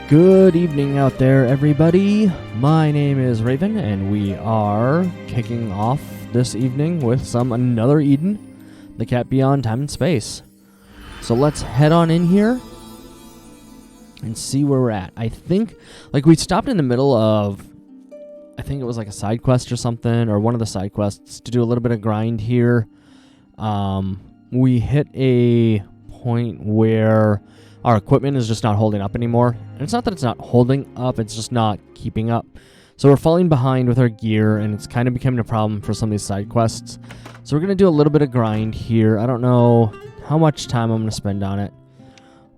Good evening out there, everybody. My name is Raven, and we are kicking off this evening with another Eden, the Cat Beyond Time and Space. So let's head on in here and see where we're at. I think, we stopped in the middle of, I think it was like a side quest or something, or one of the side quests to do a little bit of grind here. We hit a point where our equipment is just not holding up anymore. And it's not that it's not holding up, it's just not keeping up. So we're falling behind with our gear, and it's kind of becoming a problem for some of these side quests. So we're going to do a little bit of grind here. I don't know how much time I'm going to spend on it.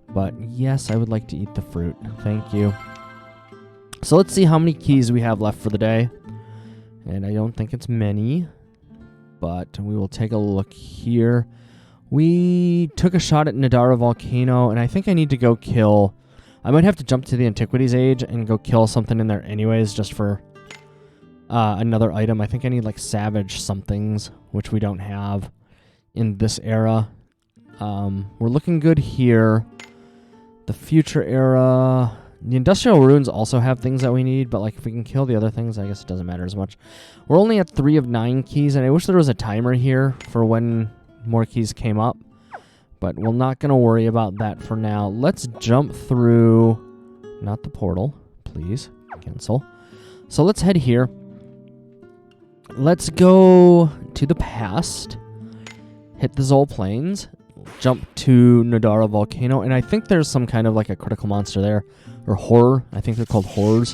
But yes, I would like to eat the fruit. Thank you. So let's see how many keys we have left for the day. And I don't think it's many. But we will take a look here. We took a shot at Nadara Volcano, and I think I need to go kill... I might have to jump to the Antiquities Age and go kill something in there anyways, just for another item. I think I need, Savage somethings, which we don't have in this era. We're looking good here. The Future era... The Industrial Ruins also have things that we need, but, if we can kill the other things, I guess it doesn't matter as much. We're only at 3 of 9 keys, and I wish there was a timer here for when more keys came up, but we're not going to worry about that for now. Let's jump through, not the portal, please, cancel. So let's head here. Let's go to the past, hit the Zol Plains, jump to Nadara Volcano, and I think there's some kind of a critical monster there, or horror, I think they're called horrors,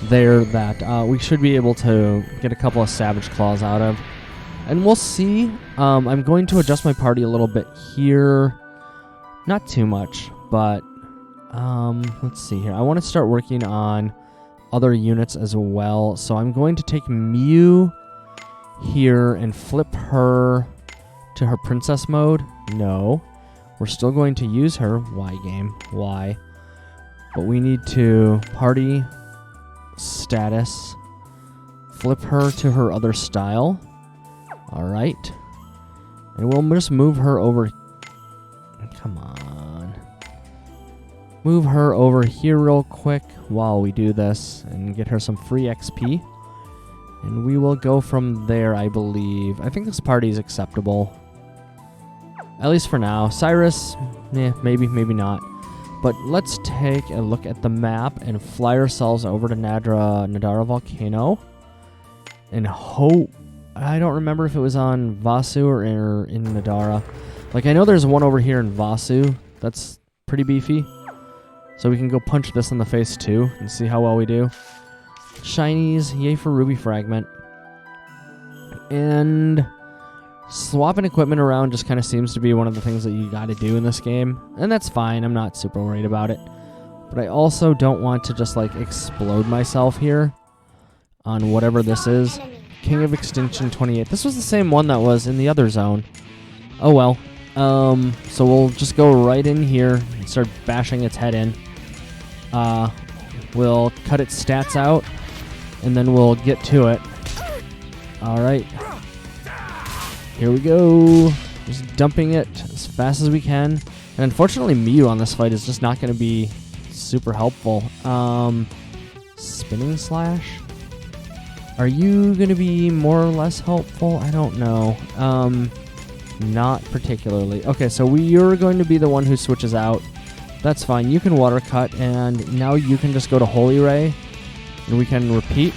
there that we should be able to get a couple of Savage Claws out of. And we'll see. I'm going to adjust my party a little bit here. Not too much, but let's see here. I want to start working on other units as well. So I'm going to take Mew here and flip her to her princess mode. No. We're still going to use her. Why, game? Why? But we need to party status. Flip her to her other style. Alright. And we'll just move her over... Come on. Move her over here real quick while we do this and get her some free XP. And we will go from there, I believe. I think this party is acceptable. At least for now. Cyrus, maybe, maybe not. But let's take a look at the map and fly ourselves over to Nadara Volcano. And hope... I don't remember if it was on Vasu or in Nadara. I know there's one over here in Vasu that's pretty beefy. So we can go punch this in the face too and see how well we do. Shinies, yay for Ruby Fragment. And swapping equipment around just kind of seems to be one of the things that you got to do in this game. And that's fine, I'm not super worried about it. But I also don't want to just explode myself here on whatever this is. King of Extinction 28. This was the same one that was in the other zone. Oh well. So we'll just go right in here and start bashing its head in. We'll cut its stats out, and then we'll get to it. Alright. Here we go. Just dumping it as fast as we can. And unfortunately, Mew on this fight is just not going to be super helpful. Spinning Slash? Are you going to be more or less helpful? I don't know. Not particularly. Okay, so you're going to be the one who switches out. That's fine. You can Water Cut, and now you can just go to Holy Ray, and we can repeat.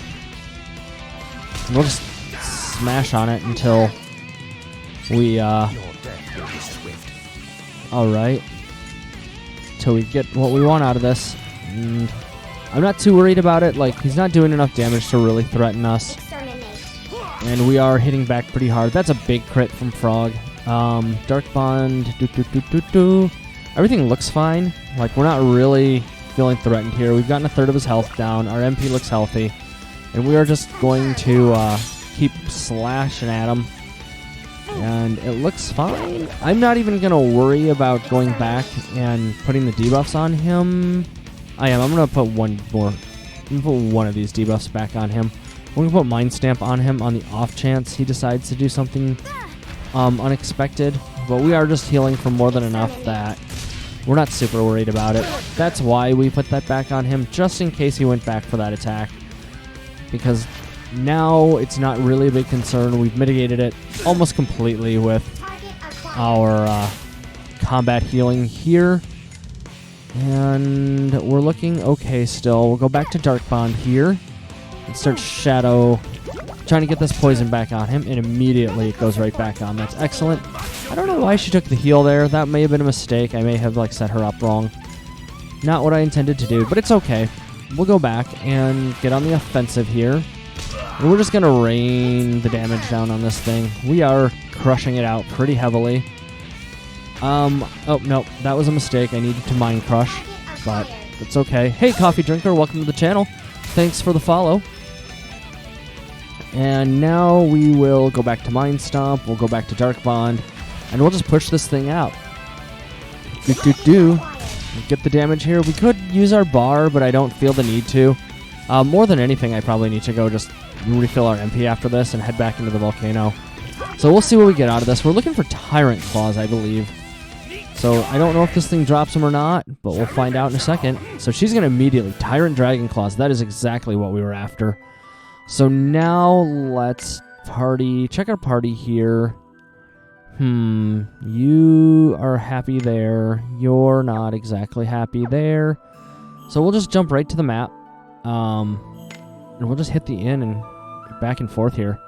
And we'll just smash on it until we, alright. Until we get what we want out of this. And I'm not too worried about it. He's not doing enough damage to really threaten us. And we are hitting back pretty hard. That's a big crit from Frog. Dark Bond. Everything looks fine. We're not really feeling threatened here. We've gotten a third of his health down. Our MP looks healthy. And we are just going to keep slashing at him. And it looks fine. I'm not even going to worry about going back and putting the debuffs on him. I am. I'm going to put one more. I'm going to put one of these debuffs back on him. We're going to put Mind Stamp on him on the off chance he decides to do something unexpected. But we are just healing for more than enough that We're not super worried about it. That's why we put that back on him, just in case he went back for that attack. Because now it's not really a big concern. We've mitigated it almost completely with our combat healing here. And we're looking okay still. We'll go back to Dark Bond here and start Shadow, trying to get this poison back on him, and immediately it goes right back on. That's excellent. I don't know why she took the heal there. That may have been a mistake. I may have set her up wrong. Not what I intended to do, but it's okay. We'll go back and get on the offensive here. And we're just going to rain the damage down on this thing. We are crushing it out pretty heavily. Oh, no, that was a mistake. I needed to Mind Crush, but it's okay. Hey, Coffee Drinker, welcome to the channel. Thanks for the follow. And now we will go back to Mind Stomp. We'll go back to Dark Bond, and we'll just push this thing out. Get the damage here. We could use our bar, but I don't feel the need to. More than anything, I probably need to go just refill our MP after this and head back into the volcano. So we'll see what we get out of this. We're looking for Tyrant Claws, I believe. So I don't know if this thing drops them or not, but we'll find out in a second. So she's going to immediately Tyrant Dragon Claws. That is exactly what we were after. So now let's check our party here. You are happy there. You're not exactly happy there. So we'll just jump right to the map. And we'll just hit the inn and back and forth here.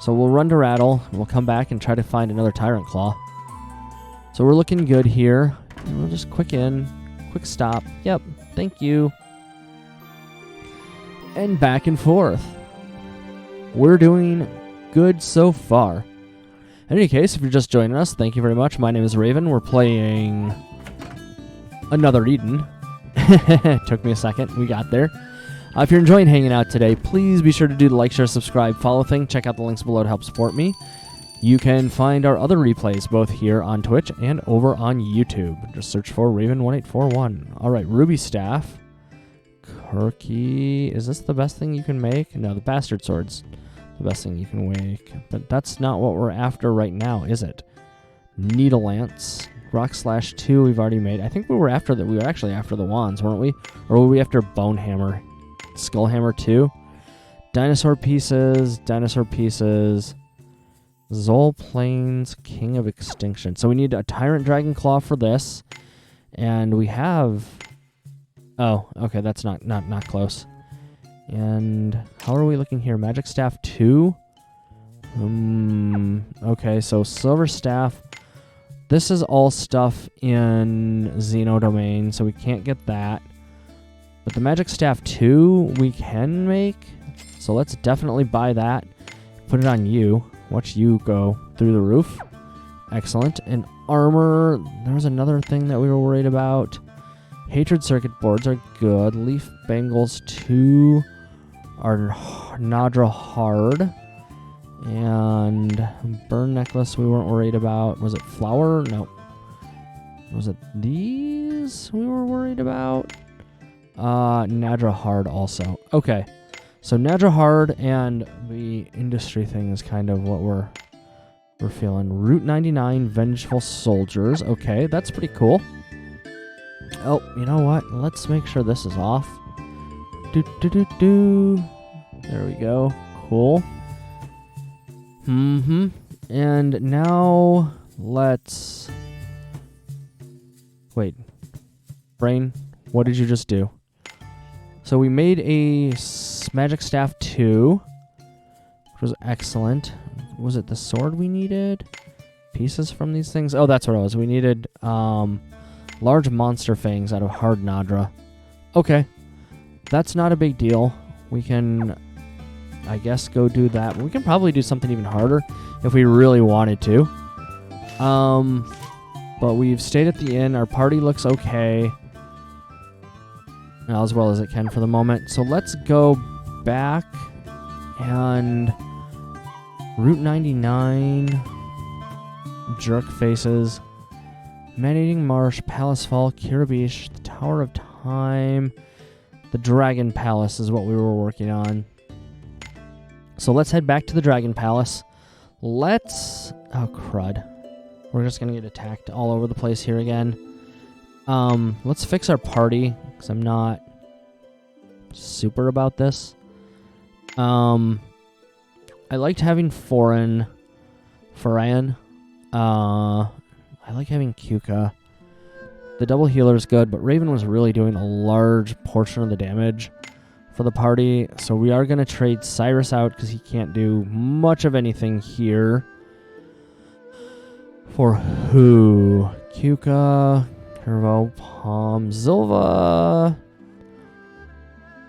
So we'll run to Rattle, and we'll come back and try to find another Tyrant Claw. So we're looking good here. And we'll just quick in, quick stop. Yep, thank you. And back and forth. We're doing good so far. In any case, if you're just joining us, thank you very much. My name is Raven. We're playing another Eden. Took me a second. We got there. If you're enjoying hanging out today, please be sure to do the like, share, subscribe, follow thing. Check out the links below to help support me. You can find our other replays both here on Twitch and over on YouTube. Just search for Raven1841. All right, Ruby Staff. Kirky. Is this the best thing you can make? No, the Bastard Sword's the best thing you can make. But that's not what we're after right now, is it? Needle Lance. Rock Slash 2 we've already made. I think we were after that. We were actually after the wands, weren't we? Or were we after Bone Hammer? Skull Hammer 2. Dinosaur Pieces. Zol Plains, King of Extinction. So we need a Tyrant Dragon Claw for this. And we have... Oh, okay, that's not close. And how are we looking here? Magic Staff 2? Okay, so Silver Staff. This is all stuff in Xeno Domain, so we can't get that. But the Magic Staff 2 we can make. So let's definitely buy that. Put it on you. Watch you go through the roof. Excellent. And armor, there was another thing that we were worried about. Hatred Circuit Boards are good. Leaf Bangles 2 are Nadra Hard. And Burn Necklace we weren't worried about. Was it Flower? No. Was it these we were worried about? Nadra Hard also. Okay. So Nadra Hard and the industry thing is kind of what we're feeling. Route 99 Vengeful Soldiers. Okay, that's pretty cool. Oh, you know what? Let's make sure this is off. There we go. Cool. And now let's... Wait. Brain, what did you just do? So we made a Magic Staff 2, which was excellent. Was it the sword we needed? Pieces from these things? Oh, that's what it was. We needed large monster fangs out of Hard Nadra. Okay. That's not a big deal. We can, I guess, go do that. We can probably do something even harder if we really wanted to. But we've stayed at the inn. Our party looks okay. As well as it can for the moment. So let's go back and Route 99, Jerk Faces, Man-Eating Marsh, Palace Fall, Kirabish, the Tower of Time, the Dragon Palace is what we were working on. So let's head back to the Dragon Palace. Oh, crud. We're just going to get attacked all over the place here again. Let's fix our party, because I'm not super about this. I liked having Foran. I like having Kuka. The double healer is good, but Raven was really doing a large portion of the damage for the party, so we are going to trade Cyrus out because he can't do much of anything here. For who? Kuka, Curvo, Palm, Zilva.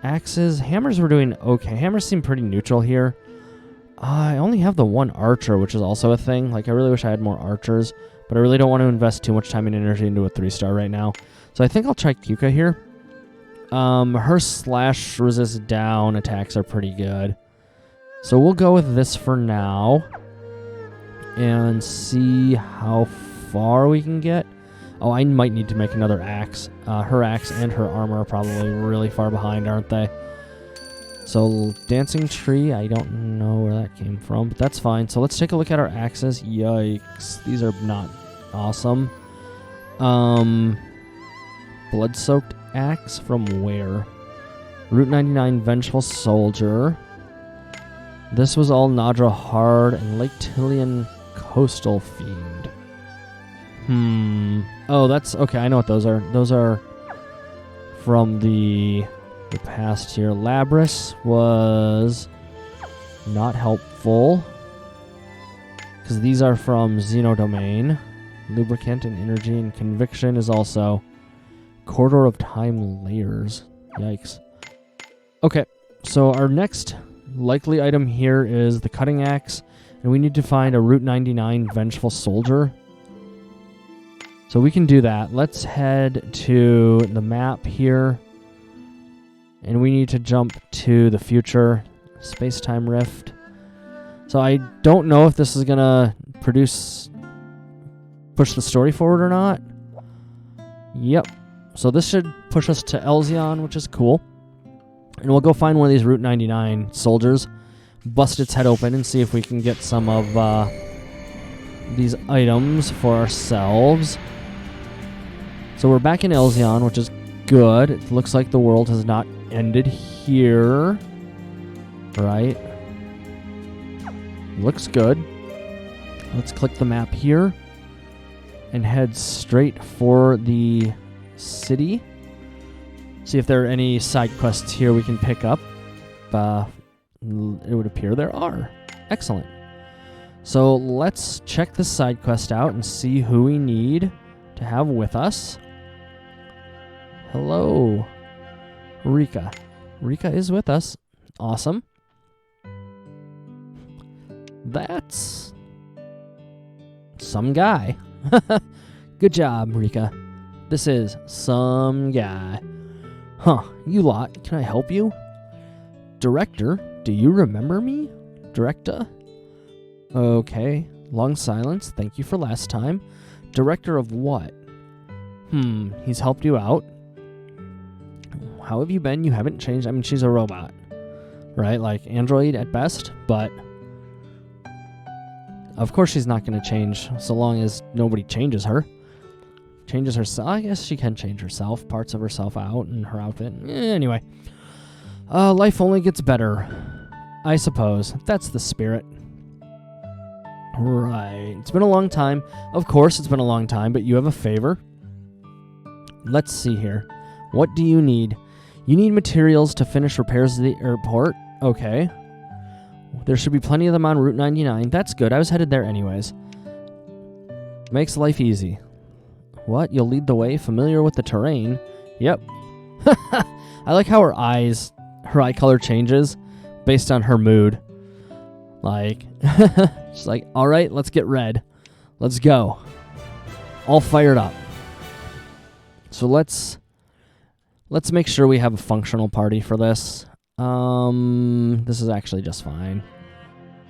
Axes. Hammers were doing okay. Hammers seem pretty neutral here. I only have the one archer, which is also a thing. Like, I really wish I had more archers, but I really don't want to invest too much time and energy into a 3-star right now. So I think I'll try Kuka here. Her slash resist down attacks are pretty good. So we'll go with this for now and see how far we can get. Oh, I might need to make another axe. Her axe and her armor are probably really far behind, aren't they? So, Dancing Tree, I don't know where that came from, but that's fine. So let's take a look at our axes. Yikes, these are not awesome. Blood-Soaked Axe from where? Route 99 Vengeful Soldier. This was all Nadra Hard and Lake Tillian Coastal Fiend. Oh, that's... Okay, I know what those are. Those are from the past here. Labris was not helpful, because these are from Xenodomain. Lubricant and Energy and Conviction is also Corridor of Time Layers. Yikes. Okay, so our next likely item here is the Cutting Axe, and we need to find a Route 99 Vengeful Soldier. So we can do that. Let's head to the map here. And we need to jump to the future. Space-time rift. So I don't know if this is going to push the story forward or not. Yep. So this should push us to Elzion, which is cool. And we'll go find one of these Route 99 soldiers, bust its head open, and see if we can get some of these items for ourselves. So we're back in Elzion, which is good. It looks like the world has not ended here. Right? Looks good. Let's click the map here and head straight for the city. See if there are any side quests here we can pick up. It would appear there are. Excellent. So let's check this side quest out and see who we need to have with us. Hello, Rika. Rika is with us. Awesome. That's some guy. Good job, Rika. This is some guy. Huh, you lot, can I help you? Director, do you remember me? Director? Okay, long silence. Thank you for last time. Director of what? He's helped you out. How have you been? You haven't changed. I mean, she's a robot, right? Like android at best, but of course she's not going to change so long as nobody changes her. Changes herself. I guess she can change herself, parts of herself out and her outfit. Anyway, life only gets better, I suppose. That's the spirit. Right. It's been a long time. Of course it's been a long time, but you have a favor. Let's see here. What do you need? You need materials to finish repairs of the airport. Okay. There should be plenty of them on Route 99. That's good. I was headed there anyways. Makes life easy. What? You'll lead the way? Familiar with the terrain? Yep. I like how her eye color changes based on her mood. Like, she's like, all right, let's get red. Let's go. All fired up. So let's make sure we have a functional party for this. This is actually just fine.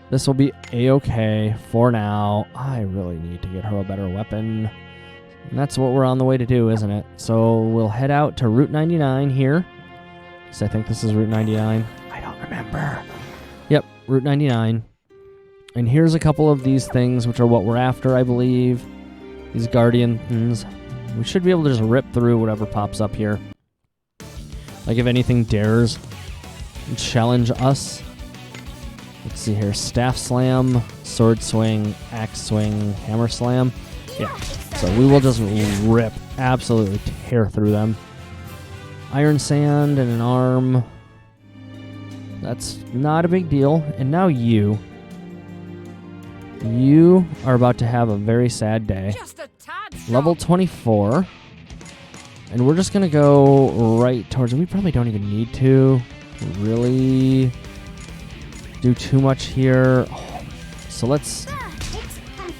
This will be a-okay for now. I really need to get her a better weapon. And that's what we're on the way to do, isn't it? So we'll head out to Route 99 here. Because I think this is Route 99. I don't remember. Yep, Route 99. And here's a couple of these things, which are what we're after, I believe. These guardians. We should be able to just rip through whatever pops up here. Like if anything dares challenge us. Let's see here. Staff slam, sword swing, axe swing, hammer slam. Yeah. So we will just rip, absolutely tear through them. Iron sand and an arm. That's not a big deal. And now you. You are about to have a very sad day. Level 24. And we're just going to go right towards... We probably don't even need to really do too much here. So let's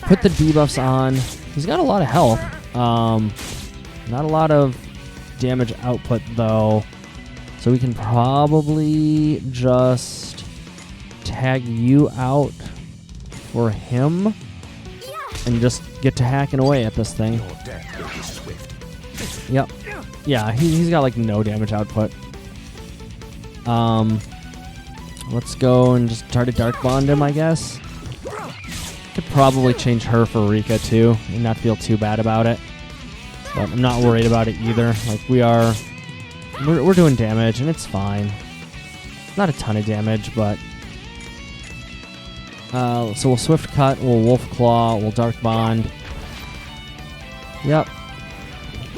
put the debuffs on. He's got a lot of health. Not a lot of damage output, though. So we can probably just tag you out for him and just get to hacking away at this thing. Yep. Yeah, he's got like no damage output. Let's go and just try to Dark Bond him, I guess. Could probably change her for Rika too and not feel too bad about it. But I'm not worried about it either. Like we're doing damage and it's fine. Not a ton of damage, but so we'll Swift Cut, we'll Wolf Claw, we'll Dark Bond. Yep.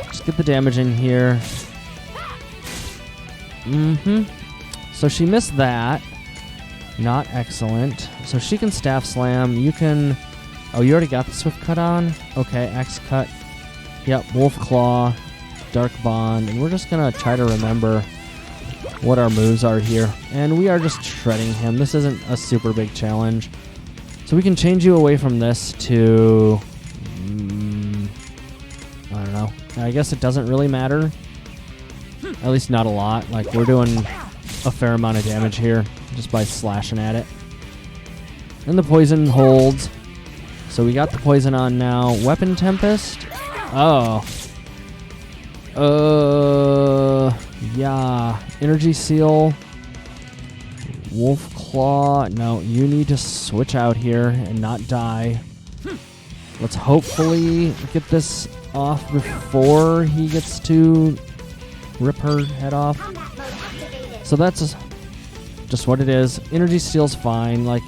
Just get the damage in here. So she missed that. Not excellent. So she can Staff Slam. You can... Oh, you already got the Swift Cut on? Okay, Axe Cut. Yep, Wolf Claw, Dark Bond. And we're just going to try to remember what our moves are here. And we are just shredding him. This isn't a super big challenge. So we can change you away from this to... I don't know. I guess it doesn't really matter. At least not a lot. Like, we're doing a fair amount of damage here just by slashing at it. And the poison holds. So we got the poison on now. Weapon Tempest. Oh. Yeah. Energy Seal. Wolf Claw. No, you need to switch out here and not die. Let's hopefully get this off before he gets to rip her head off. So that's just what it is. Energy Steal's fine. Like,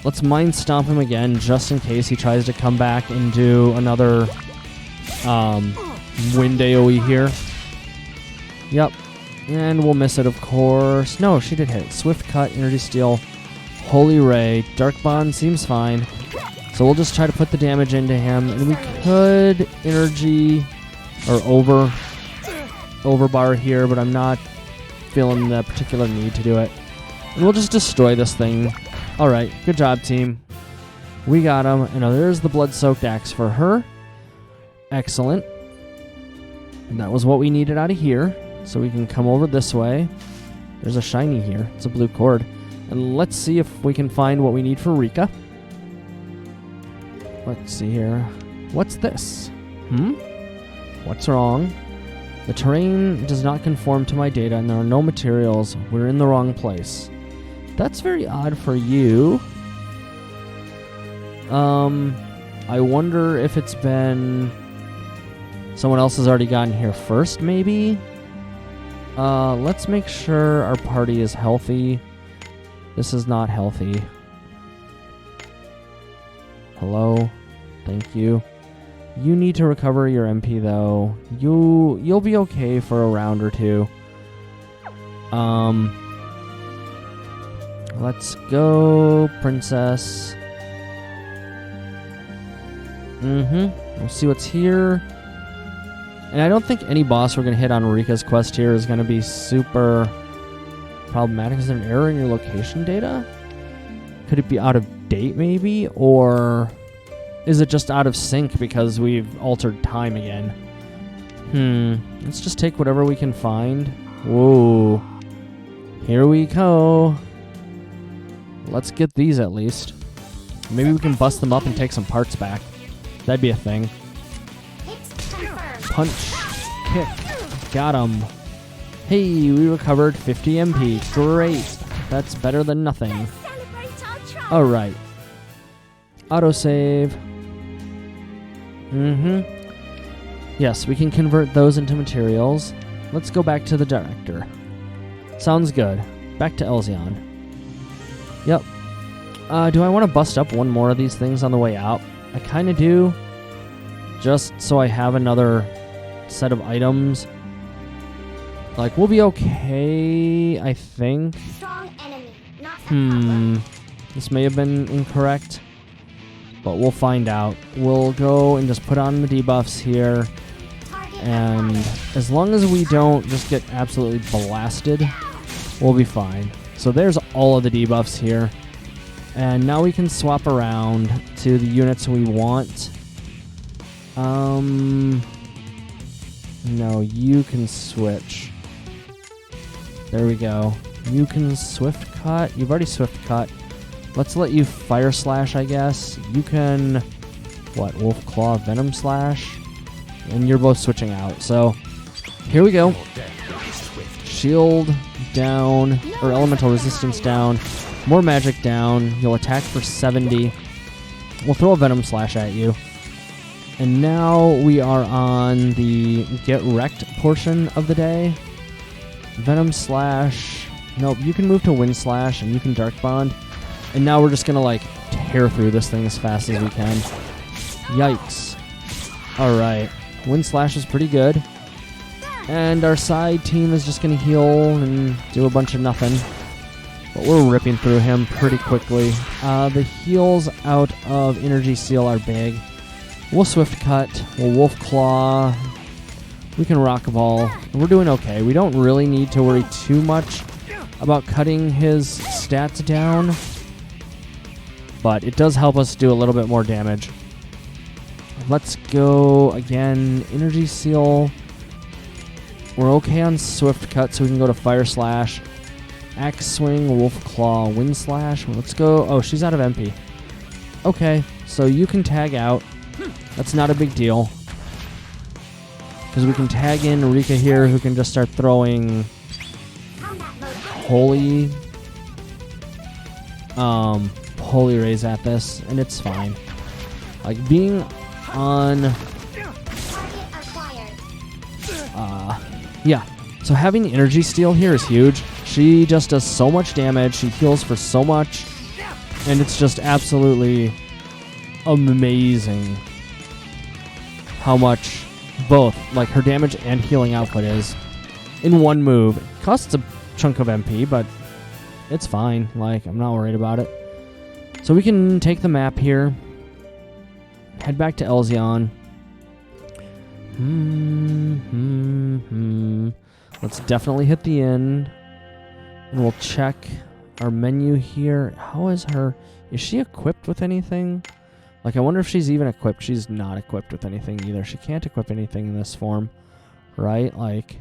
let's Mind Stomp him again just in case he tries to come back and do another wind AoE here. Yep. And we'll miss it, of course. No, she did hit. Swift Cut, Energy Steal, Holy Ray, Dark Bond seems fine. So we'll just try to put the damage into him, and we could energy or overbar here, but I'm not feeling the particular need to do it. And we'll just destroy this thing. All right, good job, team. We got him. And there's the blood-soaked axe for her. Excellent. And that was what we needed out of here. So we can come over this way. There's a shiny here. It's a blue cord. And let's see if we can find what we need for Rika. Let's see here. What's this? What's wrong? The terrain does not conform to my data and there are no materials. We're in the wrong place. That's very odd for you. I wonder if it's been... Someone else has already gotten here first, maybe? Let's make sure our party is healthy. This is not healthy. Hello? Thank you. You need to recover your MP, though. You'll be okay for a round or two. Let's go, Princess. We'll see what's here. And I don't think any boss we're going to hit on Rika's quest here is going to be super problematic. Is there an error in your location data? Could it be out of date, maybe? Or is it just out of sync because we've altered time again? Let's just take whatever we can find. Whoa. Here we go. Let's get these at least. Maybe we can bust them up and take some parts back. That'd be a thing. Punch. Kick. Got him. Hey, we recovered 50 MP. Great. That's better than nothing. Alright. Autosave. Yes, we can convert those into materials. Let's go back to the director. Sounds good. Back to Elzion. Yep. Do I want to bust up one more of these things on the way out? I kind of do. Just so I have another set of items. Like, we'll be okay, I think. Strong enemy. This may have been incorrect, but we'll find out. We'll go and just put on the debuffs here. And as long as we don't just get absolutely blasted, we'll be fine. So there's all of the debuffs here. And now we can swap around to the units we want. No, you can switch. There we go. You can swift cut. You've already swift cut. Let's let you fire slash, I guess. You can, what, wolf claw, venom slash? And you're both switching out. So here we go. Shield down, or elemental resistance down. More magic down. You'll attack for 70. We'll throw a venom slash at you. And now we are on the get wrecked portion of the day. Venom slash. Nope, you can move to wind slash and you can dark bond. And now we're just gonna like tear through this thing as fast as we can. Yikes. Alright. Wind slash is pretty good. And our side team is just gonna heal and do a bunch of nothing. But we're ripping through him pretty quickly. The heals out of Energy Seal are big. We'll Swift Cut. We'll Wolf Claw. We can Rock Ball. We're doing okay. We don't really need to worry too much about cutting his stats down. But it does help us do a little bit more damage. Let's go again. Energy Seal. We're okay on Swift Cut, so we can go to Fire Slash. Axe Swing, Wolf Claw, Wind Slash. Let's go. Oh, she's out of MP. Okay, so you can tag out. That's not a big deal. Because we can tag in Rika here, who can just start throwing holy rays at this, and it's fine. Like, being on... yeah. So having Energy Steal here is huge. She just does so much damage. She heals for so much. And it's just absolutely amazing how much both, like, her damage and healing output is in one move. It costs a chunk of MP, but it's fine. Like, I'm not worried about it. So we can take the map here. Head back to Elzion. Let's definitely hit the inn. And we'll check our menu here. How is her... Is she equipped with anything? Like, I wonder if she's even equipped. She's not equipped with anything either. She can't equip anything in this form. Right? Like...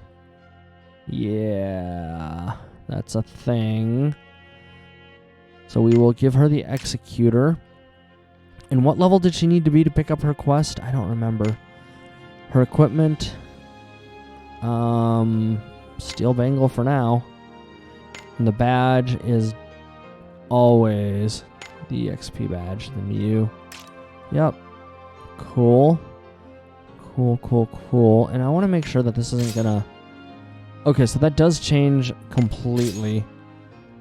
Yeah... That's a thing. So we will give her the Executor. And what level did she need to be to pick up her quest? I don't remember. Her equipment... Steel Bangle for now. And the badge is always the XP badge, the Mew. Yep. Cool. Cool. And I want to make sure that this isn't gonna... Okay, so that does change completely.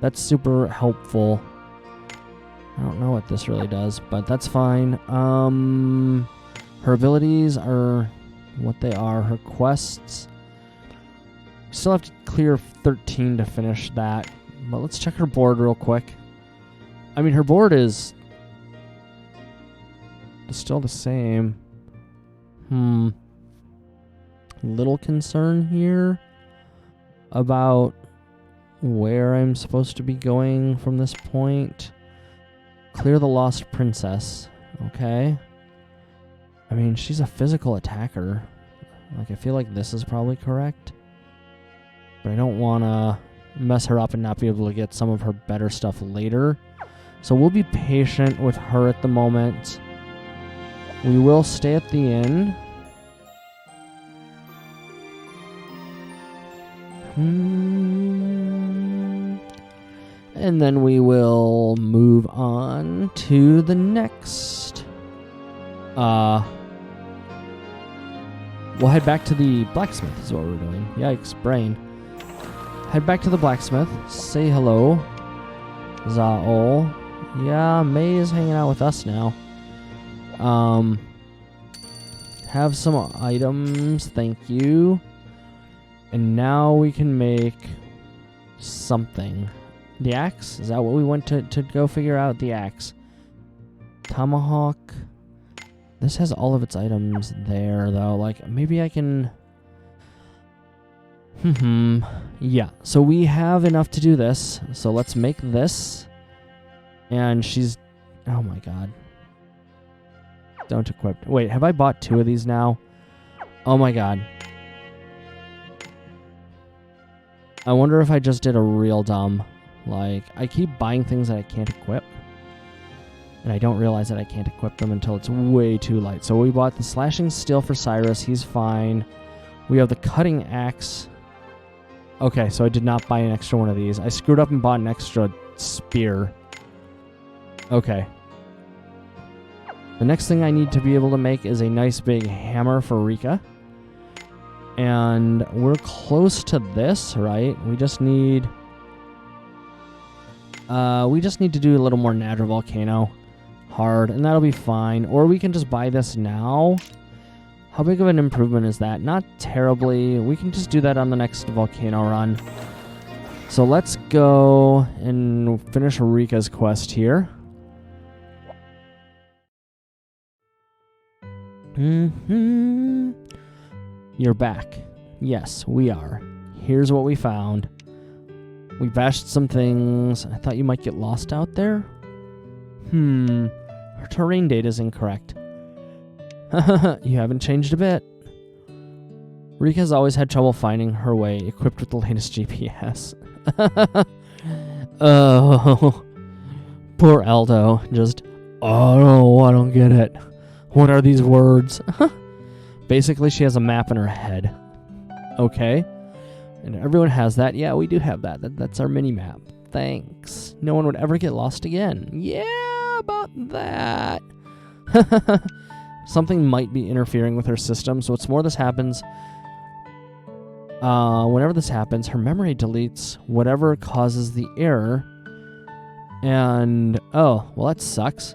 That's super helpful. I don't know what this really does, but that's fine. Her abilities are what they are. Her quests... Still have to clear 13 to finish that. But let's check her board real quick. I mean, her board is still the same. Little concern here about where I'm supposed to be going from this point. Clear the Lost Princess. Okay. I mean, she's a physical attacker. Like, I feel like this is probably correct. But I don't want to mess her up and not be able to get some of her better stuff later. So we'll be patient with her at the moment. We will stay at the inn. And then we will move on to the next we'll head back to the blacksmith is what we're doing. Yikes, brain. Head back to the blacksmith. Say hello. Zaol. Yeah, May is hanging out with us now. Have some items. Thank you. And now we can make something. The axe? Is that what we went to go figure out? The axe. Tomahawk. This has all of its items there, though. Like, maybe I can... Yeah, so we have enough to do this. So let's make this. And she's... Oh, my God. Don't equip. Wait, have I bought 2 of these now? Oh, my God. I wonder if I just did a real dumb. Like, I keep buying things that I can't equip. And I don't realize that I can't equip them until it's way too late. So we bought the slashing steel for Cyrus. He's fine. We have the cutting axe. Okay, so I did not buy an extra one of these. I screwed up and bought an extra spear. Okay. The next thing I need to be able to make is a nice big hammer for Rika. And we're close to this, right? We just need to do a little more Nadra Volcano hard, and that'll be fine. Or we can just buy this now. How big of an improvement is that? Not terribly. We can just do that on the next volcano run. So let's go and finish Rika's quest here. You're back. Yes, we are. Here's what we found. We bashed some things. I thought you might get lost out there. Her terrain data is incorrect. You haven't changed a bit. Rika's always had trouble finding her way, equipped with the latest GPS. Oh, poor Aldo. Just, oh, I don't get it. What are these words? Basically, she has a map in her head. Okay. And everyone has that. Yeah, we do have that. That's our mini-map. Thanks. No one would ever get lost again. Yeah, about that. Something might be interfering with her system, so what's more, this happens. Whenever this happens, her memory deletes whatever causes the error. And, oh, well, that sucks.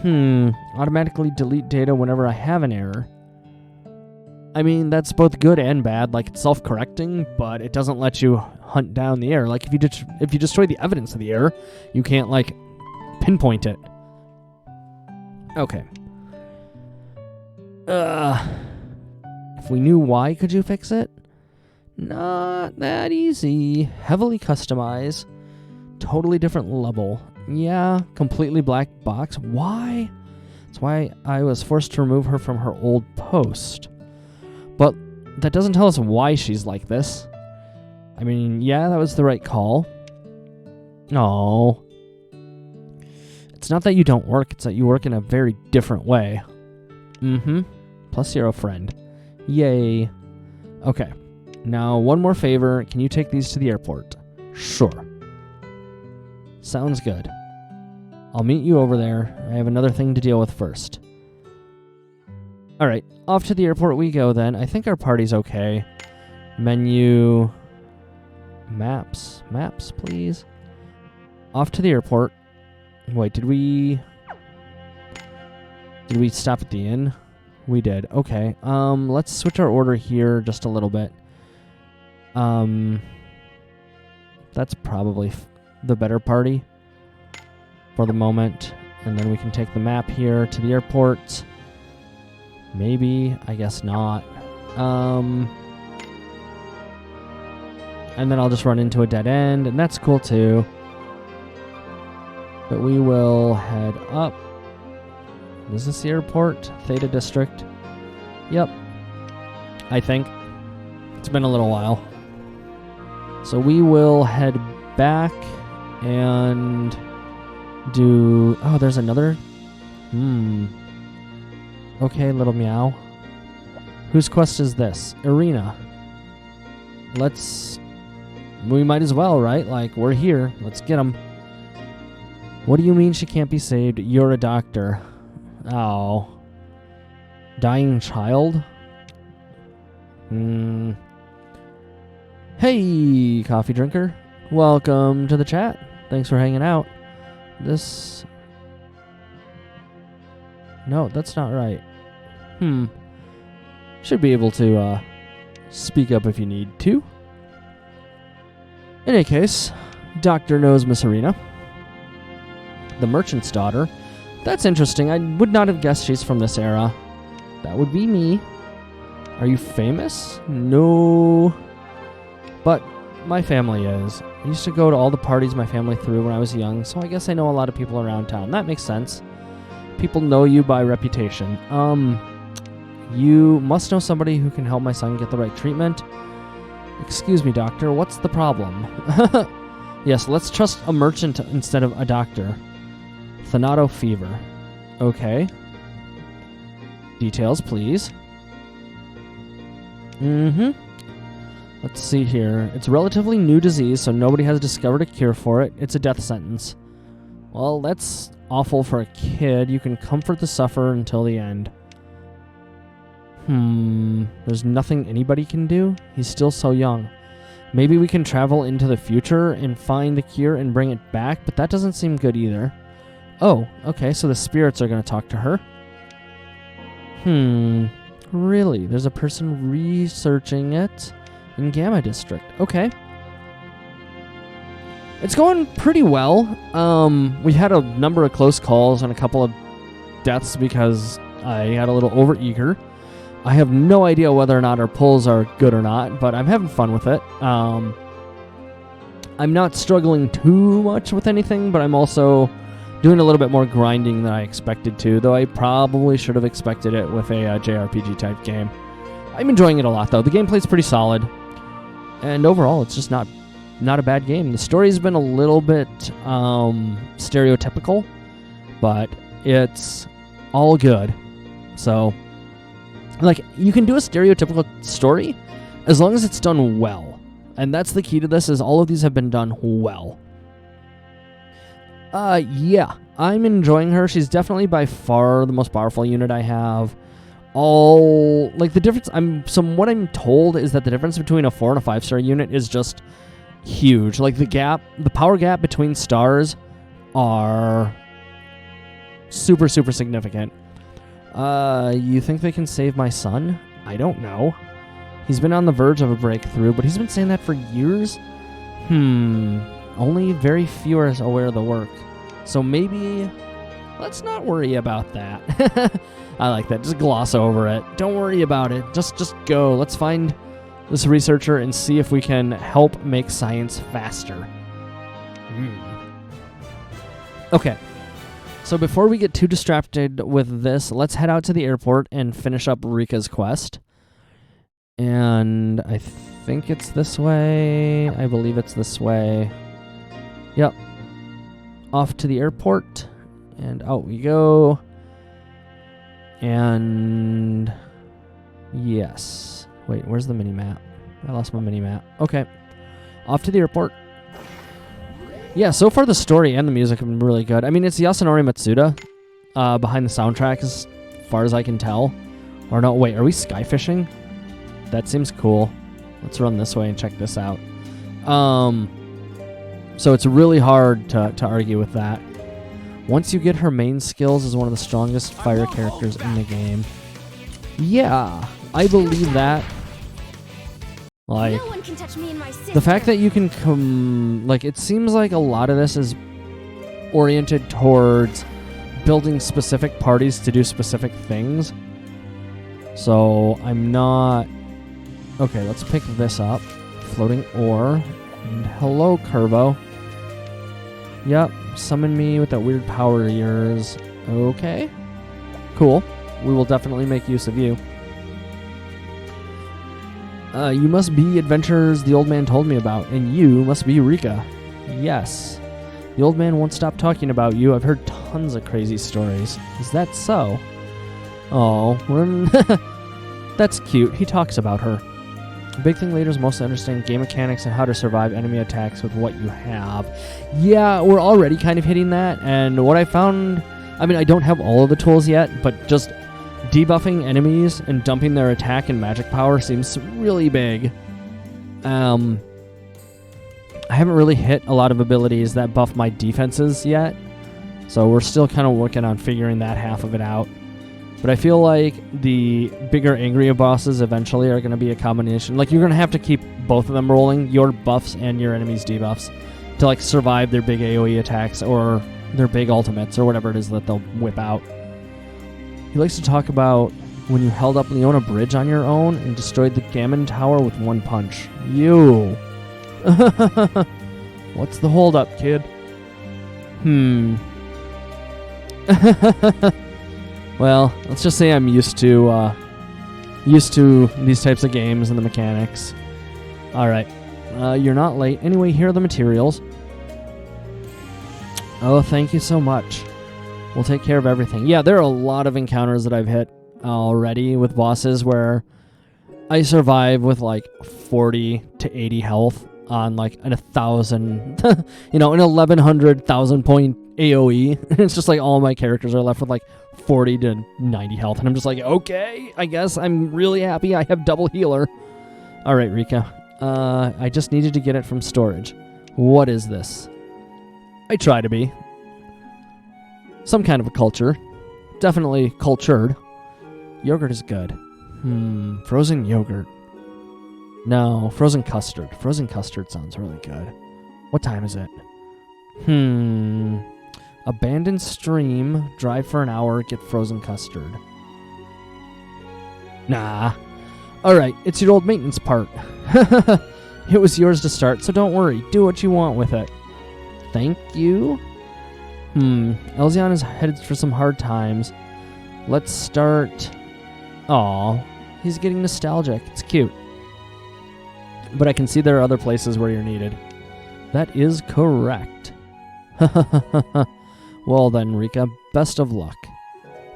Automatically delete data whenever I have an error. I mean, that's both good and bad. Like, it's self-correcting, but it doesn't let you hunt down the error. Like, if you destroy the evidence of the error, you can't, like, pinpoint it. Okay. If we knew why, could you fix it? Not that easy. Heavily customize. Totally different level. Yeah, completely black box. Why? That's why I was forced to remove her from her old post. But that doesn't tell us why she's like this. I mean, yeah, that was the right call. No. It's not that you don't work, it's that you work in a very different way. Plus you're a friend. Yay. Okay. Now, one more favor. Can you take these to the airport? Sure. Sounds good. I'll meet you over there. I have another thing to deal with first. Alright, off to the airport we go then. I think our party's okay. Menu. Maps. Maps, please. Off to the airport. Wait, did we stop at the inn? We did. Okay. Let's switch our order here just a little bit. That's probably the better party for the moment. And then we can take the map here to the airport. Maybe. I guess not. And then I'll just run into a dead end, and that's cool too. But we will head up. Is this the airport? Theta District? Yep. I think. It's been a little while. So we will head back and do... Oh, there's another... Okay, little meow. Whose quest is this? Irina. We might as well, right? Like, we're here. Let's get them. What do you mean she can't be saved? You're a doctor. Oh. Dying child? Hey, coffee drinker. Welcome to the chat. Thanks for hanging out. No, that's not right. Should be able to speak up if you need to. In any case, Doctor knows Miss Arena. The merchant's daughter. That's interesting. I would not have guessed she's from this era. That would be me. Are you famous? No. But my family is. I used to go to all the parties my family threw when I was young, so I guess I know a lot of people around town. That makes sense. People know you by reputation. You must know somebody who can help my son get the right treatment. Excuse me, doctor, what's the problem? Yes, let's trust a merchant instead of a doctor. Thanato fever. Okay. Details, please. Let's see here. It's a relatively new disease, so nobody has discovered a cure for it. It's a death sentence. Well, that's awful for a kid. You can comfort the sufferer until the end. There's nothing anybody can do? He's still so young. Maybe we can travel into the future and find the cure and bring it back, but that doesn't seem good either. Oh, okay, so the spirits are going to talk to her. Really? There's a person researching it in Gamma District. Okay. It's going pretty well. We had a number of close calls and a couple of deaths because I got a little overeager. I have no idea whether or not our pulls are good or not, but I'm having fun with it. I'm not struggling too much with anything, but I'm also doing a little bit more grinding than I expected to, though I probably should have expected it with a JRPG type game. I'm enjoying it a lot, though. The gameplay's pretty solid, and overall, it's just not a bad game. The story's been a little bit stereotypical, but it's all good. So, like, you can do a stereotypical story as long as it's done well. And that's the key to this, is all of these have been done well. Yeah, I'm enjoying her. She's definitely by far the most powerful unit I have. The difference, what I'm told is that the difference between a 4 and a 5-star unit is just huge. Like, the power gap between stars are super, super significant. You think they can save my son? I don't know. He's been on the verge of a breakthrough, but he's been saying that for years? Only very few are aware of the work. So maybe let's not worry about that. I like that. Just gloss over it. Don't worry about it. Just go. Let's find this researcher and see if we can help make science faster. Okay. So before we get too distracted with this, let's head out to the airport and finish up Rika's quest. And I think it's this way. I believe it's this way. Yep. Off to the airport. And out we go. And yes. Wait, where's the mini-map? I lost my mini-map. Okay. Off to the airport. Yeah, so far the story and the music have been really good. I mean, it's Yasunori Matsuda behind the soundtrack as far as I can tell. Or no, wait, are we skyfishing? That seems cool. Let's run this way and check this out. So it's really hard to argue with that. Once you get her main skills as one of the strongest fire characters in the game. Yeah, I believe that. Like, no one can touch me and my sister. the fact that you can it seems like a lot of this is oriented towards building specific parties to do specific things. So I'm not... Okay, let's pick this up. Floating ore. And hello, Curvo. Yep, summon me with that weird power of yours. Okay. Cool. We will definitely make use of you. You must be adventurers the old man told me about, and you must be Rika. Yes. The old man won't stop talking about you. I've heard tons of crazy stories. Is that so? Oh, that's cute. He talks about her. The big thing later is mostly understanding game mechanics and how to survive enemy attacks with what you have. Yeah, we're already kind of hitting that, and what I found... I mean, I don't have all of the tools yet, but just debuffing enemies and dumping their attack and magic power seems really big. I haven't really hit a lot of abilities that buff my defenses yet, so we're still kind of working on figuring that half of it out. But I feel like the bigger, angrier bosses eventually are going to be a combination. Like, you're going to have to keep both of them rolling, your buffs and your enemies' debuffs, to, like, survive their big AoE attacks or their big ultimates or whatever it is that they'll whip out. He likes to talk about when you held up Leona Bridge on your own and destroyed the Gammon Tower with one punch. You. What's the holdup, kid? Well, let's just say I'm used to these types of games and the mechanics. All right, you're not late. Anyway, here are the materials. Oh, thank you so much. We'll take care of everything. Yeah, there are a lot of encounters that I've hit already with bosses where I survive with like 40 to 80 health on like an 1,000, an 1,100,000 point AoE. It's just like all my characters are left with like 40 to 90 health, and I'm just like, okay, I guess I'm really happy I have double healer. All right, Rika. I just needed to get it from storage. What is this? I try to be. Some kind of a culture. Definitely cultured. Yogurt is good. Frozen yogurt. No, frozen custard. Frozen custard sounds really good. What time is it? Abandoned stream. Drive for an hour. Get frozen custard. Nah. Alright, it's your old maintenance part. It was yours to start, so don't worry. Do what you want with it. Thank you. Elzion is headed for some hard times. Let's start... Aw, he's getting nostalgic. It's cute. But I can see there are other places where you're needed. That is correct. Well then, Rika, best of luck.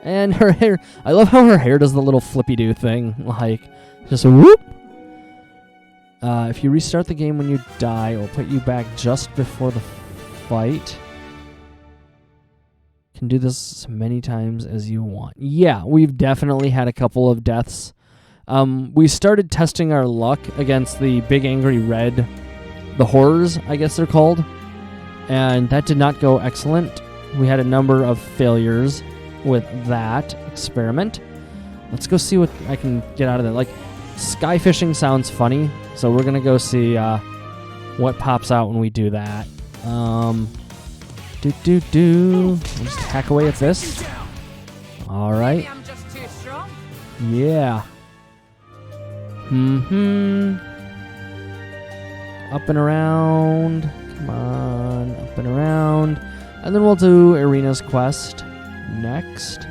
And her hair... I love how her hair does the little flippy-do thing. Like, just whoop! If you restart the game when you die, it will put you back just before the fight. Can do this as many times as you want. Yeah, we've definitely had a couple of deaths. We started testing our luck against the big angry red, the horrors, I guess they're called, and that did not go excellent. We had a number of failures with that experiment. Let's go see what I can get out of that. Like, sky fishing sounds funny, so we're gonna go see what pops out when we do that. We'll just hack away at this. All right. Yeah. Up and around. Come on. Up and around. And then we'll do Irina's quest next.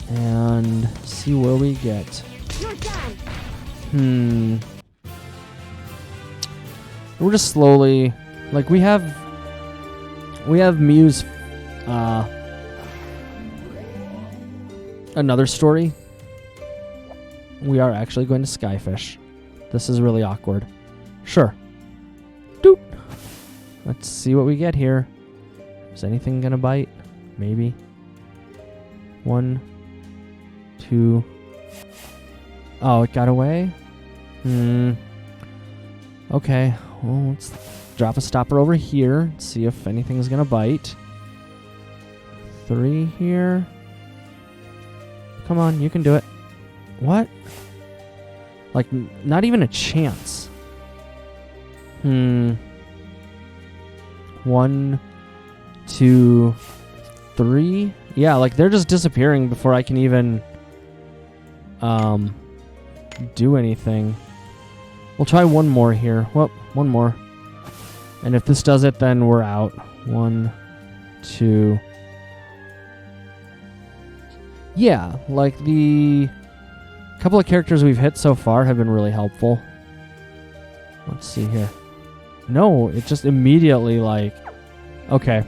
And see where we get. You're done. We're just slowly... Like, we have Mew's another story. We are actually going to skyfish. This is really awkward. Sure. Doop. Let's see what we get here. Is anything gonna bite? Maybe. 1, 2. Oh, it got away? Okay. Well, let's drop a stopper over here. See if anything's gonna bite. 3 here. Come on, you can do it. What? Like, not even a chance. 1, 2, 3. Yeah, like they're just disappearing before I can even do anything. We'll try one more here. Well, one more. And if this does it, then we're out. 1, 2. Yeah, like the couple of characters we've hit so far have been really helpful. Let's see here. No, it just immediately like... Okay.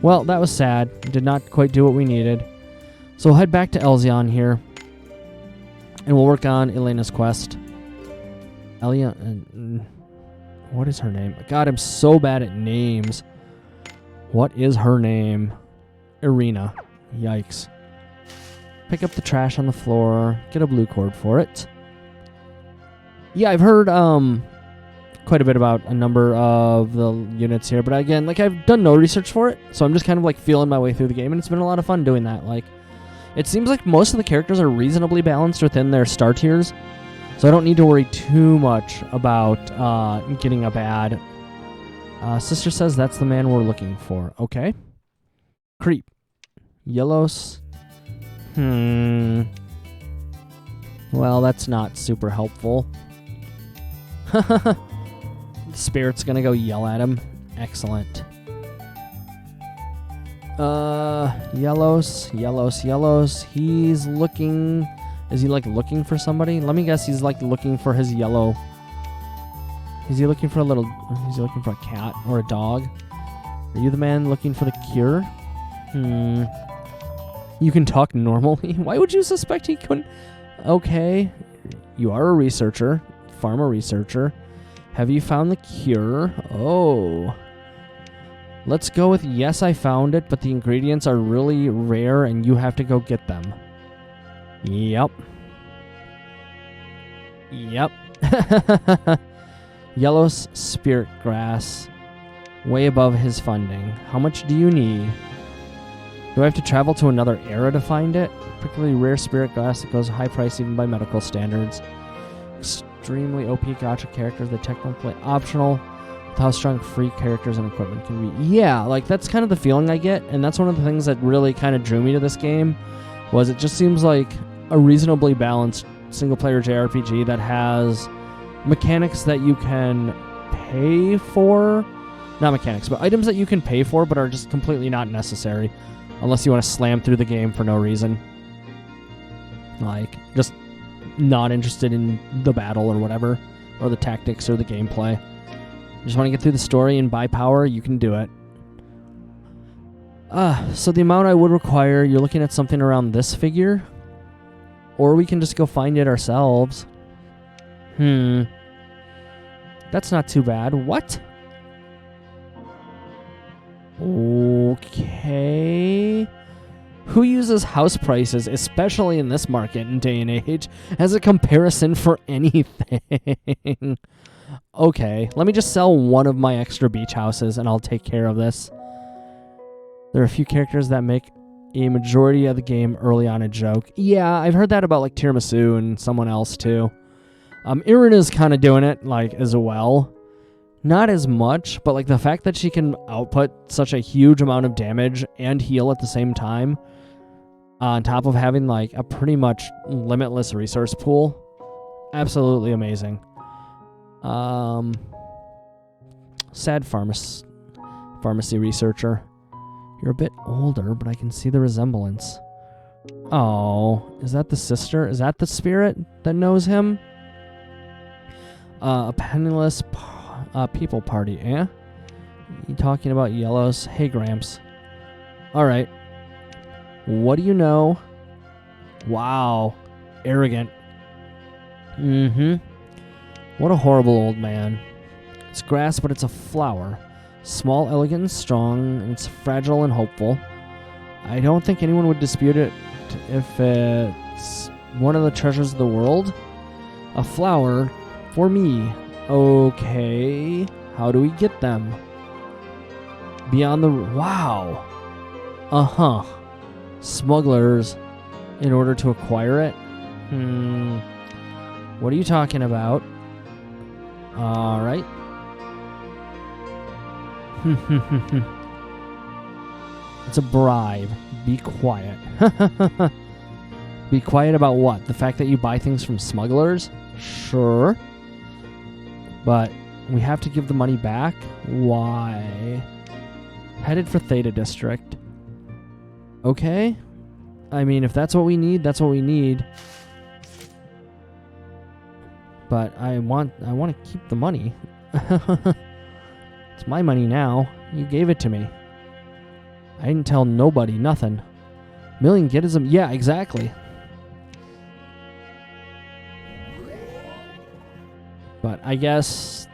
Well, that was sad. Did not quite do what we needed. So we'll head back to Elzion here. And we'll work on Elena's quest. What is her name? God, I'm so bad at names. What is her name? Irina. Yikes. Pick up the trash on the floor. Get a blue cord for it. Yeah, I've heard quite a bit about a number of the units here, but again, like, I've done no research for it, so I'm just kind of like feeling my way through the game, and it's been a lot of fun doing that. Like, it seems like most of the characters are reasonably balanced within their star tiers, so I don't need to worry too much about getting a bad. Sister says that's the man we're looking for. Okay. Creep. Yellows. Well, that's not super helpful. Spirit's gonna go yell at him. Excellent. Yellows. He's looking... Is he, like, looking for somebody? Let me guess he's, like, looking for his yellow... Is he looking for a little... Is he looking for a cat or a dog? Are you the man looking for the cure? You can talk normally? Why would you suspect he couldn't... Okay. You are a researcher. Pharma researcher. Have you found the cure? Oh. Let's go with yes, I found it, but the ingredients are really rare and you have to go get them. Yep. Yellow's spirit grass. Way above his funding. How much do you need? Do I have to travel to another era to find it? Particularly rare spirit glass that goes high price even by medical standards. Extremely OP gacha characters that technically optional with how strong free characters and equipment can be. Yeah, like that's kind of the feeling I get, and that's one of the things that really kind of drew me to this game, was it just seems like a reasonably balanced single-player JRPG that has mechanics that you can pay for. Not mechanics, but items that you can pay for but are just completely not necessary unless you want to slam through the game for no reason. Like, just not interested in the battle or whatever, or the tactics or the gameplay. Just want to get through the story and buy power, you can do it. So the amount I would require, you're looking at something around this figure? Or we can just go find it ourselves. That's not too bad. What? Okay. Who uses house prices, especially in this market and day and age, as a comparison for anything? Okay, let me just sell one of my extra beach houses and I'll take care of this. There are a few characters that make a majority of the game early on a joke. Yeah, I've heard that about like Tiramisu and someone else too. Irina's kind of doing it like as well. Not as much, but like the fact that she can output such a huge amount of damage and heal at the same time, on top of having like a pretty much limitless resource pool, absolutely amazing. Sad pharmacy researcher. You're a bit older, but I can see the resemblance. Oh, is that the sister? Is that the spirit that knows him? A penniless people party, eh? You talking about yellows? Hey, Gramps. All right. What do you know? Wow. Arrogant. What a horrible old man. It's grass, but it's a flower. Small, elegant, and strong, and it's fragile and hopeful. I don't think anyone would dispute it if it's one of the treasures of the world. A flower for me. Okay. How do we get them? Beyond the... Wow. Smugglers in order to acquire it? What are you talking about? Alright. It's a bribe. Be quiet. Be quiet about what? The fact that you buy things from smugglers? Sure. But we have to give the money back? Why? Headed for Theta District. Okay. I mean, if that's what we need, that's what we need. But I want to keep the money. It's my money now. You gave it to me. I didn't tell nobody nothing. Million Getism. Yeah, exactly. But I guess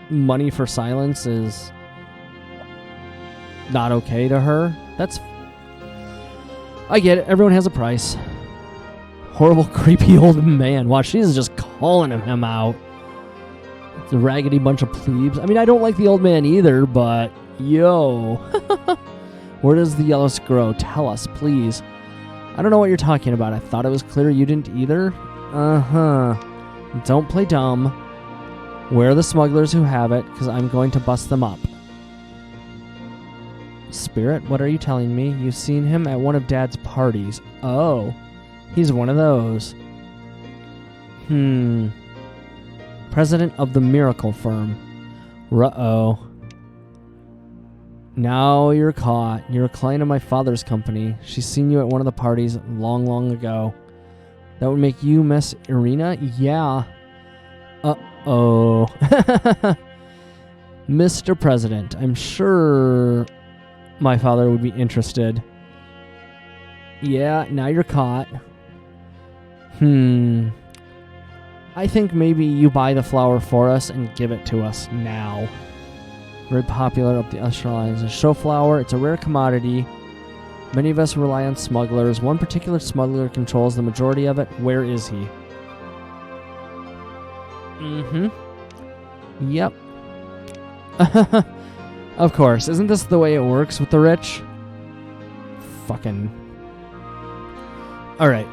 money for silence is not okay to her. That's... I get it. Everyone has a price. Horrible, creepy old man. Wow, she's just calling him out. It's a raggedy bunch of plebes. I mean, I don't like the old man either, but yo. Where does the yellows grow? Tell us, please. I don't know what you're talking about. I thought it was clear you didn't either. Uh-huh. Don't play dumb. Where are the smugglers who have it? Because I'm going to bust them up. Spirit, what are you telling me? You've seen him at one of Dad's parties. Oh, he's one of those. President of the Miracle Firm. Ruh-oh. Now you're caught. You're a client of my father's company. She's seen you at one of the parties long, long ago. That would make you Miss Irina? Yeah. Uh-oh. Mr. President, I'm sure my father would be interested. Yeah, now you're caught. I think maybe you buy the flower for us and give it to us now. Very popular up the echelons. A show flower, it's a rare commodity. Many of us rely on smugglers. One particular smuggler controls the majority of it. Where is he? Yep. Of course. Isn't this the way it works with the rich? Fucking. Alright.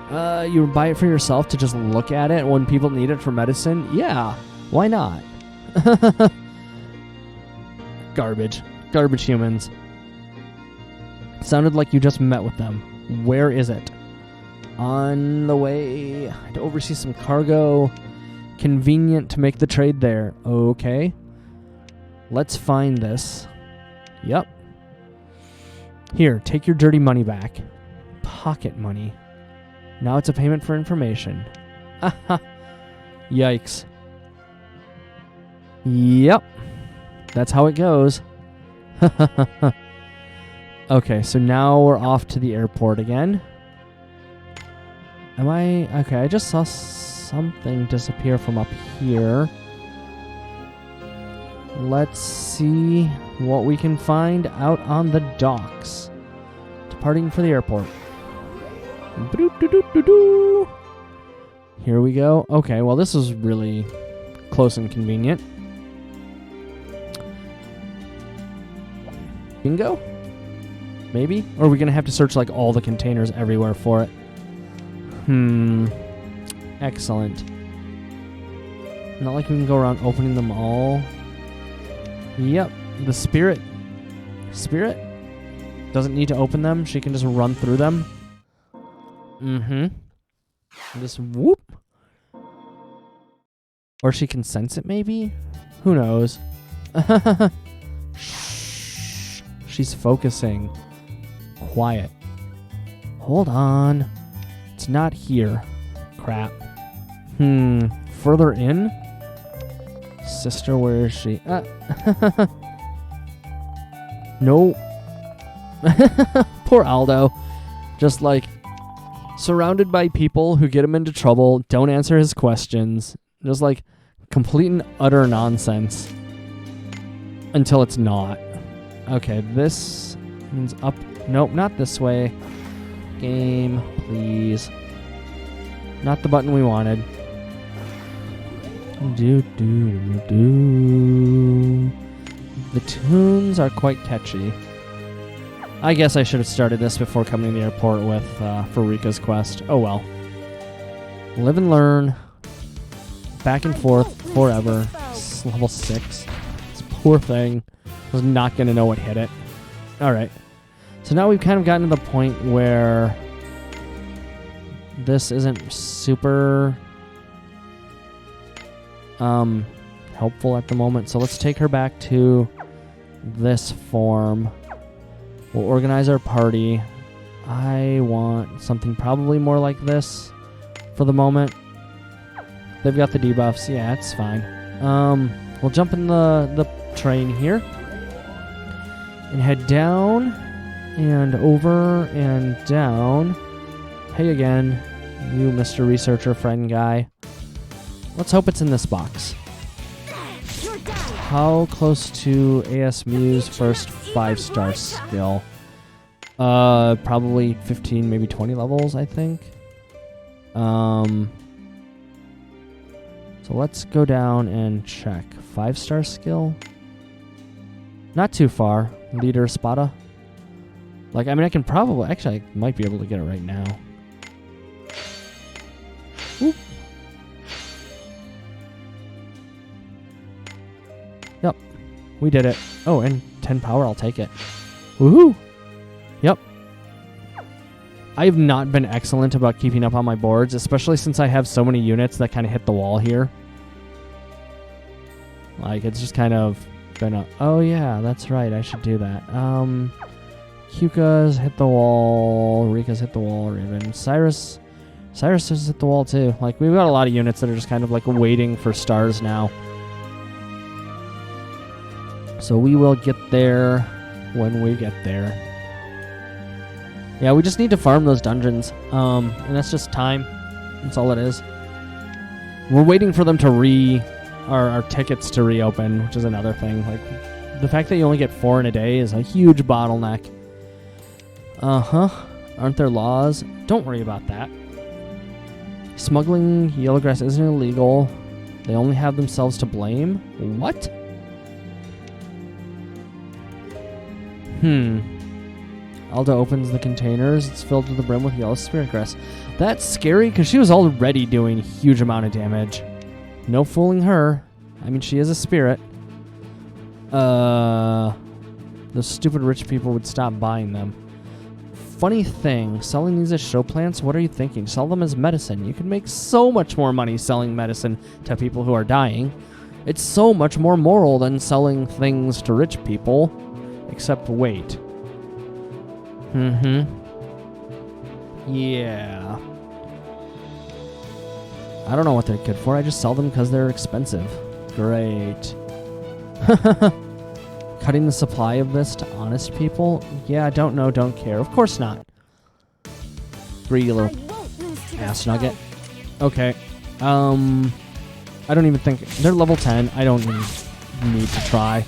You buy it for yourself to just look at it when people need it for medicine? Yeah. Why not? Garbage. Garbage humans. Sounded like you just met with them. Where is it? On the way to oversee some cargo. Convenient to make the trade there. Okay. Let's find this. Yep. Here, take your dirty money back. Pocket money. Now it's a payment for information. Yikes. Yep. That's how it goes. Okay, so now we're off to the airport again. Am I... Okay, I just saw something disappear from up here. Let's see what we can find out on the docks. Departing for the airport. Here we go. Okay, well this is really close and convenient. Bingo? Maybe? Or are we going to have to search like all the containers everywhere for it? Excellent. Not like we can go around opening them all. Yep. The spirit doesn't need to open them. She can just run through them. Just whoop. Or she can sense it maybe? Who knows? Shh. She's focusing. Quiet. Hold on. It's not here. Crap. Further in? Sister, where is she? No. Poor Aldo. Just like surrounded by people who get him into trouble, don't answer his questions. Just like complete and utter nonsense. Until it's not. Okay, this means up. Nope, not this way. Game, please. Not the button we wanted. The tunes are quite catchy. I guess I should have started this before coming to the airport with Farika's quest. Oh well. Live and learn. Back and forth forever. It's level 6. This poor thing was not going to know what hit it. Alright. So now we've kind of gotten to the point where this isn't super helpful at the moment. So let's take her back to this form. We'll organize our party. I want something probably more like this for the moment. They've got the debuffs. Yeah, it's fine. We'll jump in the train here and head down and over and down. Hey again, you Mr. Researcher friend guy. Let's hope it's in this box. How close to AS Mew's first 5-star skill? Probably 15, maybe 20 levels, I think. So let's go down and check. 5-star skill. Not too far. Leader Spada. Like, I mean, I can probably... Actually, I might be able to get it right now. Oop. Yep. We did it. Oh, and 10 power, I'll take it. Woohoo! Yep. I have not been excellent about keeping up on my boards, especially since I have so many units that kind of hit the wall here. Like, it's just kind of gonna... Oh, yeah, that's right. I should do that. Kyuka's hit the wall. Rika's hit the wall. Raven. Cyrus has hit the wall, too. Like, we've got a lot of units that are just kind of, like, waiting for stars now. So we will get there when we get there. Yeah, we just need to farm those dungeons. And that's just time. That's all it is. We're waiting for them to our tickets to reopen, which is another thing. Like, the fact that you only get 4 in a day is a huge bottleneck. Aren't there laws? Don't worry about that. Smuggling yellowgrass isn't illegal. They only have themselves to blame. What? Alda opens the containers. It's filled to the brim with yellow spirit grass. That's scary because she was already doing a huge amount of damage. No fooling her. I mean, she is a spirit. The stupid rich people would stop buying them. Funny thing, selling these as show plants, what are you thinking? Sell them as medicine. You can make so much more money selling medicine to people who are dying. It's so much more moral than selling things to rich people. Except wait. Yeah. I don't know what they're good for. I just sell them because they're expensive. Great. Cutting the supply of this to honest people? Yeah, don't know, don't care. Of course not. Greedy little ass nugget. Okay. I don't even think... They're level 10. I don't even need to try.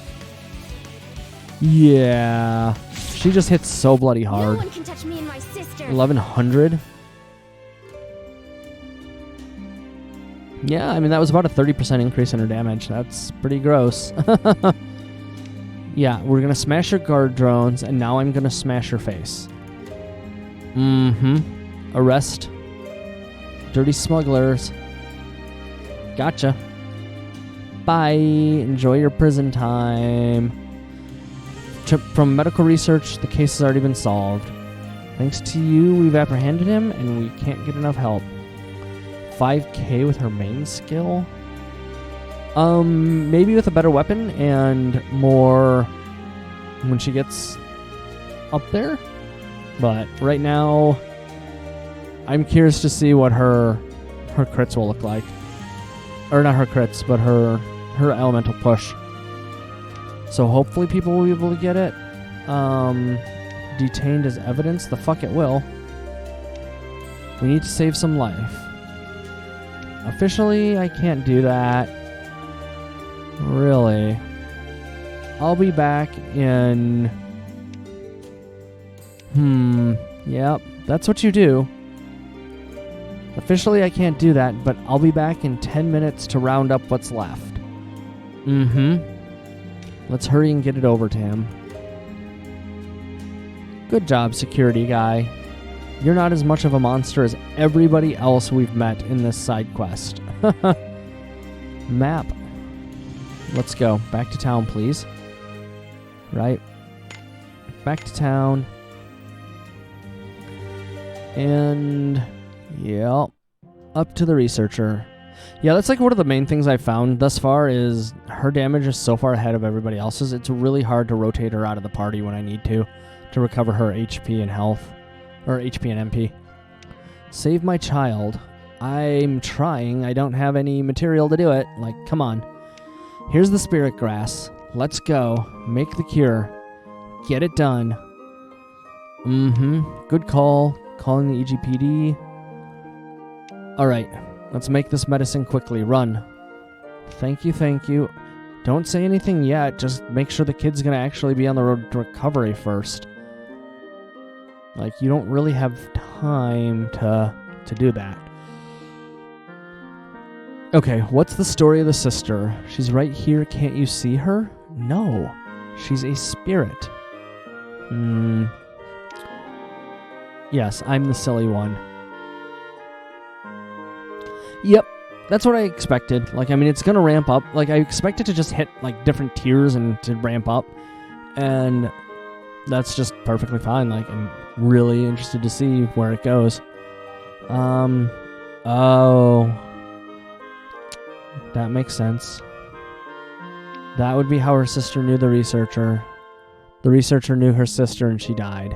Yeah. She just hits so bloody hard. No one can touch me and my sister. 1100? Yeah, I mean, that was about a 30% increase in her damage. That's pretty gross. Yeah, we're going to smash her guard drones, and now I'm going to smash her face. Arrest dirty smugglers. Gotcha. Bye. Enjoy your prison time. From medical research, the case has already been solved. Thanks to you, we've apprehended him, and we can't get enough help. 5k with her main skill? Maybe with a better weapon and more when she gets up there. But right now, I'm curious to see what her crits will look like. Or not her crits, but her elemental push. So hopefully people will be able to get it. Detained as evidence? The fuck it will. We need to save some life. Officially, I can't do that. Really. I'll be back in... Yep, that's what you do. Officially, I can't do that, but I'll be back in 10 minutes to round up what's left. Let's hurry and get it over to him. Good job, security guy. You're not as much of a monster as everybody else we've met in this side quest. Map. Let's go. Back to town, please. Right. Back to town. And... yep. Up to the researcher. Yeah, that's like one of the main things I've found thus far is her damage is so far ahead of everybody else's. It's really hard to rotate her out of the party when I need to recover her HP and health. Or HP and MP. Save my child. I'm trying. I don't have any material to do it. Like, come on. Here's the spirit grass. Let's go. Make the cure. Get it done. Good call. Calling the EGPD. Alright. Let's make this medicine quickly. Run. Thank you, thank you. Don't say anything yet. Just make sure the kid's gonna actually be on the road to recovery first. Like, you don't really have time to do that. Okay, what's the story of the sister? She's right here. Can't you see her? No. She's a spirit. Yes, I'm the silly one. Yep, that's what I expected. Like, I mean, it's gonna ramp up. Like, I expect it to just hit, like, different tiers and to ramp up. And that's just perfectly fine. Like, I'm really interested to see where it goes. Oh. That makes sense. That would be how her sister knew the researcher. The researcher knew her sister and she died.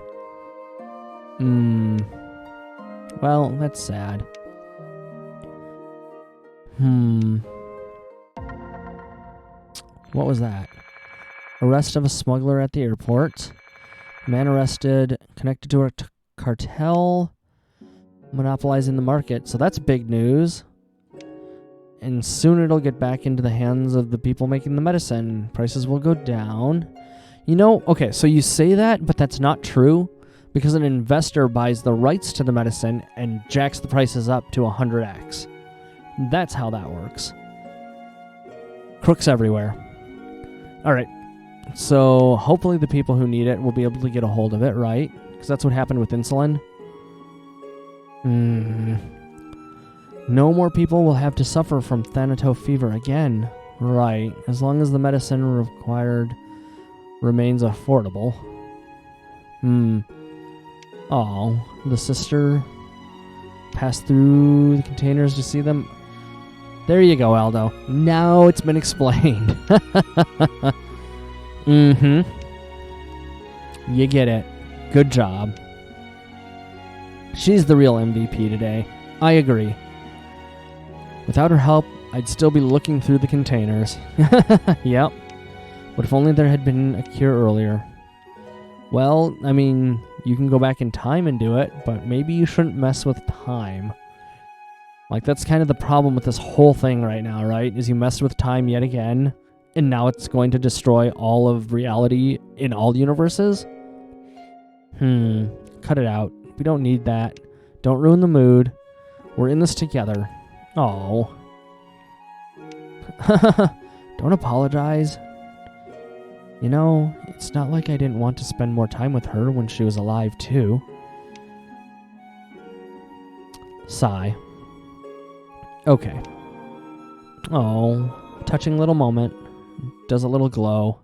Well, that's sad. What was that? Arrest of a smuggler at the airport. Man arrested, connected to a cartel, monopolizing the market. So that's big news. And soon it'll get back into the hands of the people making the medicine. Prices will go down. You know, okay, so you say that, but that's not true. Because an investor buys the rights to the medicine and jacks the prices up to 100x. That's how that works. Crooks everywhere. Alright, so hopefully the people who need it will be able to get a hold of it, right? Because that's what happened with insulin. No more people will have to suffer from Thanato fever again. Right, as long as the medicine required remains affordable. Oh, the sister passed through the containers to see them. There you go, Aldo. Now it's been explained. You get it. Good job. She's the real MVP today. I agree. Without her help, I'd still be looking through the containers. Yep. But if only there had been a cure earlier. Well, I mean, you can go back in time and do it, but maybe you shouldn't mess with time. Like, that's kind of the problem with this whole thing right now, right? Is you messed with time yet again, and now it's going to destroy all of reality in all universes? Cut it out. We don't need that. Don't ruin the mood. We're in this together. Oh. Don't apologize. You know, it's not like I didn't want to spend more time with her when she was alive, too. Sigh. Okay. Oh, touching little moment. Does a little glow.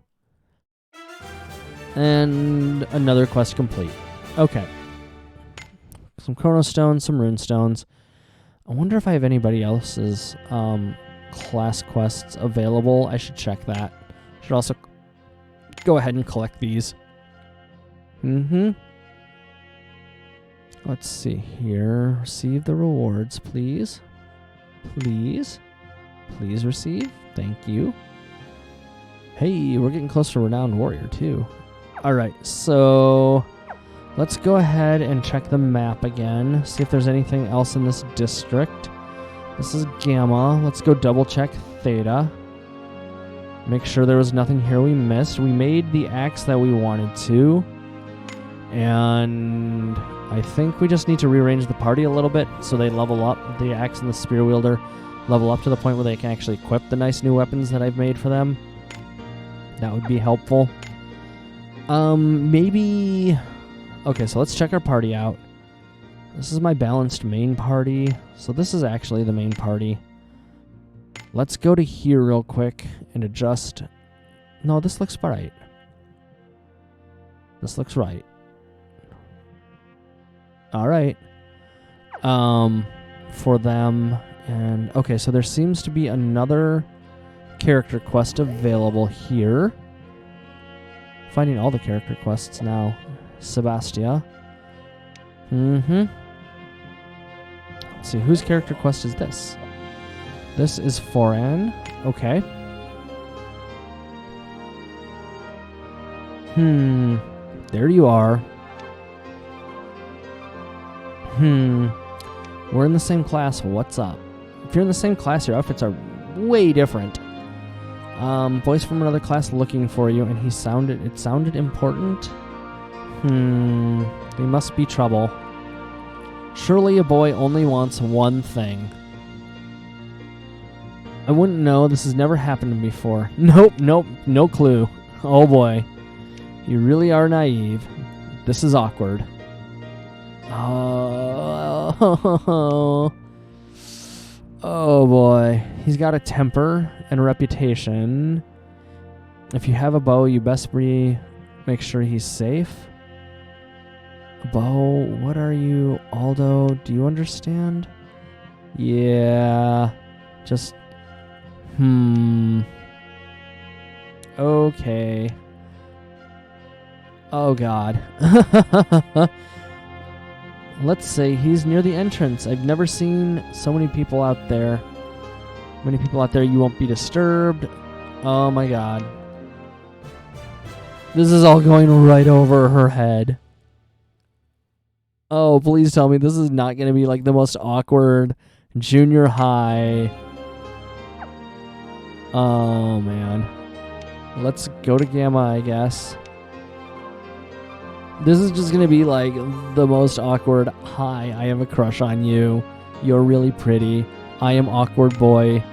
And another quest complete. Okay. Some chrono stones, some rune stones. I wonder if I have anybody else's class quests available. I should check that. Should also go ahead and collect these. Let's see here. Receive the rewards, please. Please. Please receive. Thank you. Hey, we're getting close to Renowned Warrior, too. Alright, so let's go ahead and check the map again. See if there's anything else in this district. This is Gamma. Let's go double check Theta. Make sure there was nothing here we missed. We made the axe that we wanted to. And I think we just need to rearrange the party a little bit so they level up. The axe and the spear wielder level up to the point where they can actually equip the nice new weapons that I've made for them. That would be helpful. Maybe... Okay, so let's check our party out. This is my balanced main party. So this is actually the main party. Let's go to here real quick and adjust. No, this looks right. This looks right. Alright. For them. And okay, so there seems to be another character quest available here. Finding all the character quests now. Sebastia. Let's see, whose character quest is this? This is Foran. Okay. There you are. We're in the same class. What's up? If you're in the same class, your outfits are way different. Voice from another class looking for you, and it sounded important. They must be trouble. Surely a boy only wants one thing. I wouldn't know. This has never happened to me before. Nope, no clue. Oh boy. You really are naive. This is awkward. Oh boy. He's got a temper and a reputation. If you have a bow, you best make sure he's safe. Bo, what are you? Aldo, do you understand? Yeah. Just... Okay. Oh, God. Let's say he's near the entrance. I've never seen so many people out there. Many people out there, you won't be disturbed. Oh, my God. This is all going right over her head. Oh, please tell me this is not going to be like the most awkward junior high. Oh, man. Let's go to Gamma, I guess. This is just going to be like the most awkward. Hi, I have a crush on you. You're really pretty. I am awkward boy.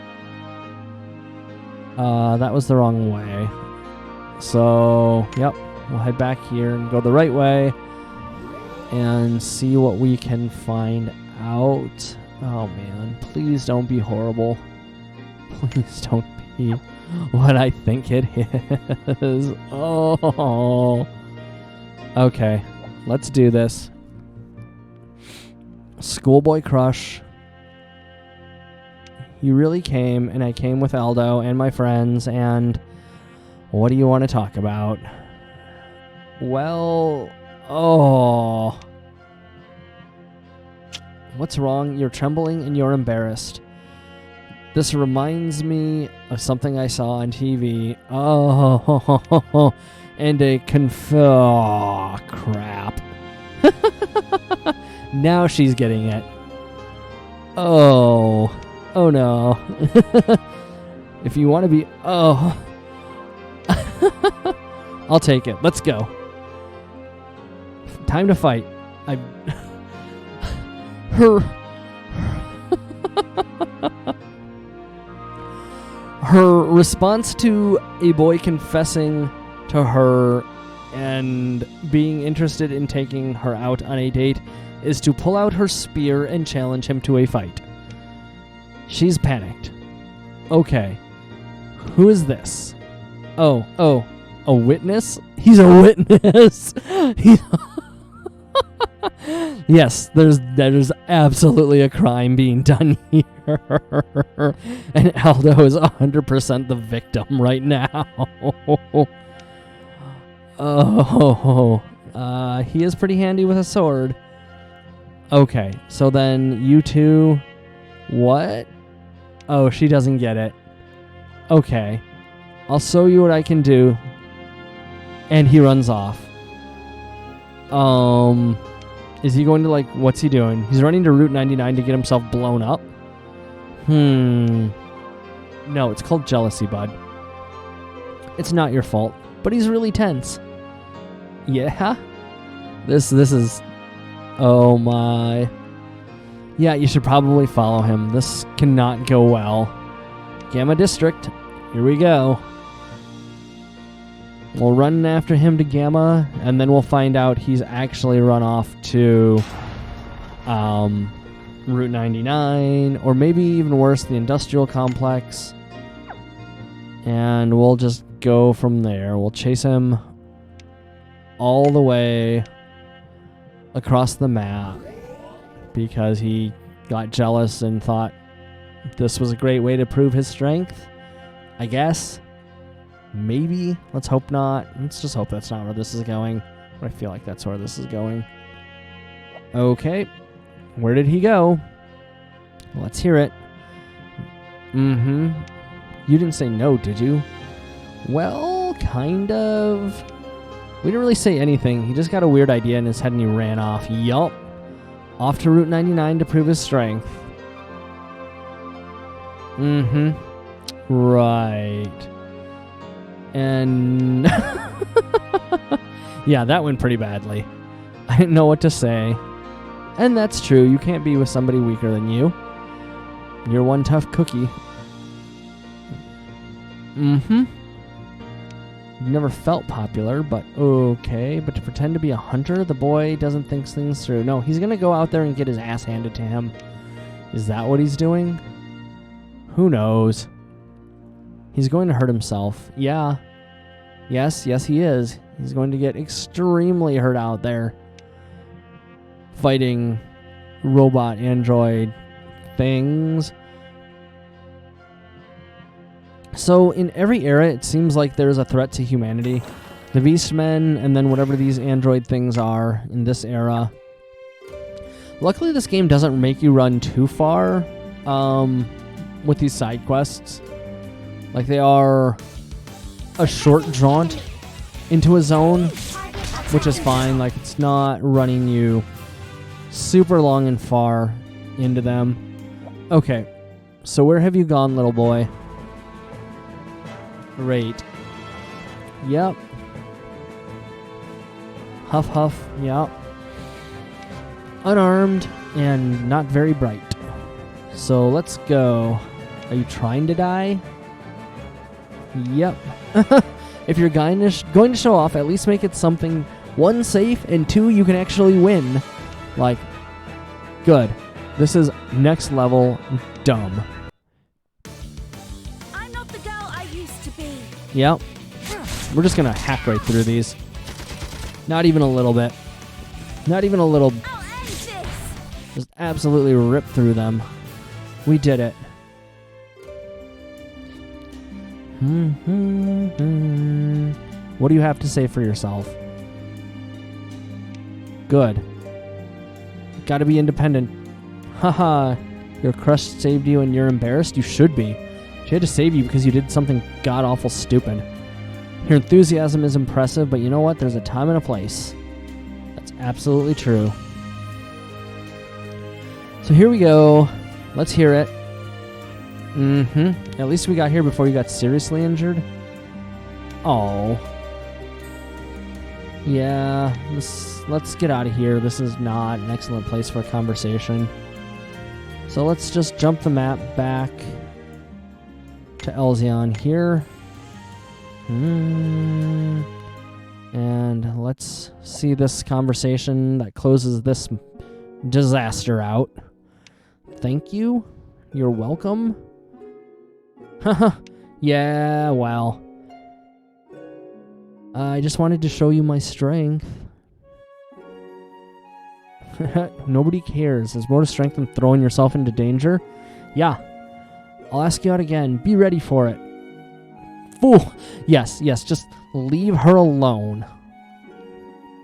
That was the wrong way. So, yep. We'll head back here and go the right way. And see what we can find out. Oh, man. Please don't be horrible. Please don't be what I think it is. Oh. Okay. Let's do this. Schoolboy crush. You really came, and I came with Aldo and my friends, and what do you want to talk about? Well... Oh. What's wrong? You're trembling and you're embarrassed. This reminds me of something I saw on TV. Oh, and a oh, crap. Now she's getting it. Oh no. If you want to be... Oh. I'll take it. Let's go. Time to fight. Her response to a boy confessing to her and being interested in taking her out on a date is to pull out her spear and challenge him to a fight. She's panicked. Okay. Who is this? Oh, a witness? He's a witness. Yes, there's absolutely a crime being done here. And Aldo is 100% the victim right now. Oh, he is pretty handy with a sword. Okay, so then you two... What? Oh, she doesn't get it. Okay. I'll show you what I can do. And he runs off. Is he going to, like, what's he doing? He's running to Route 99 to get himself blown up? No, it's called jealousy, bud. It's not your fault, but he's really tense. Yeah? This is... Oh, my... Yeah, you should probably follow him. This cannot go well. Gamma District, here we go. We'll run after him to Gamma, and then we'll find out he's actually run off to Route 99, or maybe even worse, the industrial complex. And we'll just go from there. We'll chase him all the way across the map because he got jealous and thought this was a great way to prove his strength, I guess. Maybe. Let's hope not. Let's just hope that's not where this is going. But I feel like that's where this is going. Okay. Where did he go? Let's hear it. You didn't say no, did you? Well, kind of. We didn't really say anything. He just got a weird idea in his head and he ran off. Yup. Off to Route 99 to prove his strength. Right. And Yeah, that went pretty badly. I didn't know what to say. And that's true. You can't be with somebody weaker than you. You're one tough cookie. Mm-hmm. You've never felt popular, but okay. But to pretend to be a hunter, the boy doesn't think things through. No, he's going to go out there and get his ass handed to him. Is that what he's doing? Who knows? He's going to hurt himself. Yeah. Yes, he is. He's going to get extremely hurt out there. Fighting robot android things. So in every era, it seems like there's a threat to humanity. The Beastmen, and then whatever these android things are in this era. Luckily, this game doesn't make you run too far with these side quests. Like, they are a short jaunt into a zone, which is fine. Like, it's not running you super long and far into them. Okay, so where have you gone, little boy? Great. Yep. Huff, huff. Yep. Unarmed and not very bright. So let's go. Are you trying to die? Yep. If you're going to show off, at least make it something, 1, safe, and 2, you can actually win. Like, good. This is next level dumb. I'm not the girl I used to be. Yep. We're just going to hack right through these. Not even a little bit. Not even a little. I'll end this. Just absolutely rip through them. We did it. What do you have to say for yourself? Good. Gotta be independent. Haha. Your crush saved you and you're embarrassed? You should be. She had to save you because you did something god-awful stupid. Your enthusiasm is impressive, but you know what? There's a time and a place. That's absolutely true. So here we go. Let's hear it. At least we got here before you got seriously injured. Oh. Yeah, let's get out of here. This is not an excellent place for a conversation. So let's just jump the map back to Elzion here. And let's see this conversation that closes this disaster out. Thank you. You're welcome. Haha. Yeah, well. I just wanted to show you my strength. Nobody cares. There's more to strength than throwing yourself into danger. Yeah. I'll ask you out again. Be ready for it. Fool. Yes, just leave her alone.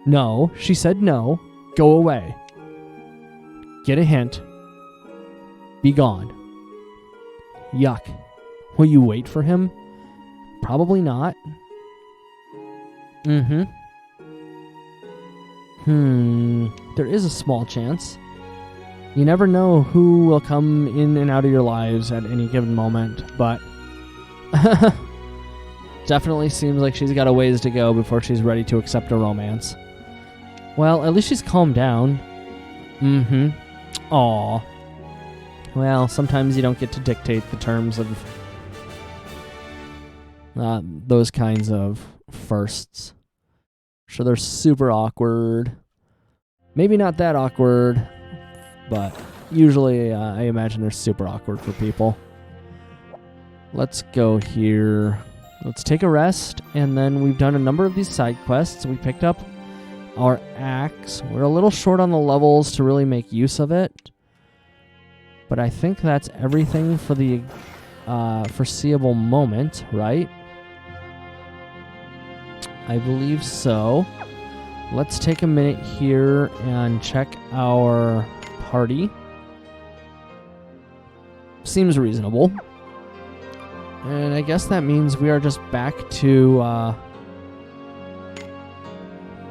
No, she said no. Go away. Get a hint. Be gone. Yuck. Will you wait for him? Probably not. There is a small chance. You never know who will come in and out of your lives at any given moment, but definitely seems like she's got a ways to go before she's ready to accept a romance. Well, at least she's calmed down. Aw. Well, sometimes you don't get to dictate the terms of those kinds of firsts. Sure, they're super awkward. Maybe not that awkward, but usually I imagine they're super awkward for people. Let's go here. Let's take a rest, and then we've done a number of these side quests. We picked up our axe. We're a little short on the levels to really make use of it, but I think that's everything for the foreseeable moment, right? I believe so. Let's take a minute here and check our party. Seems reasonable. And I guess that means we are just back to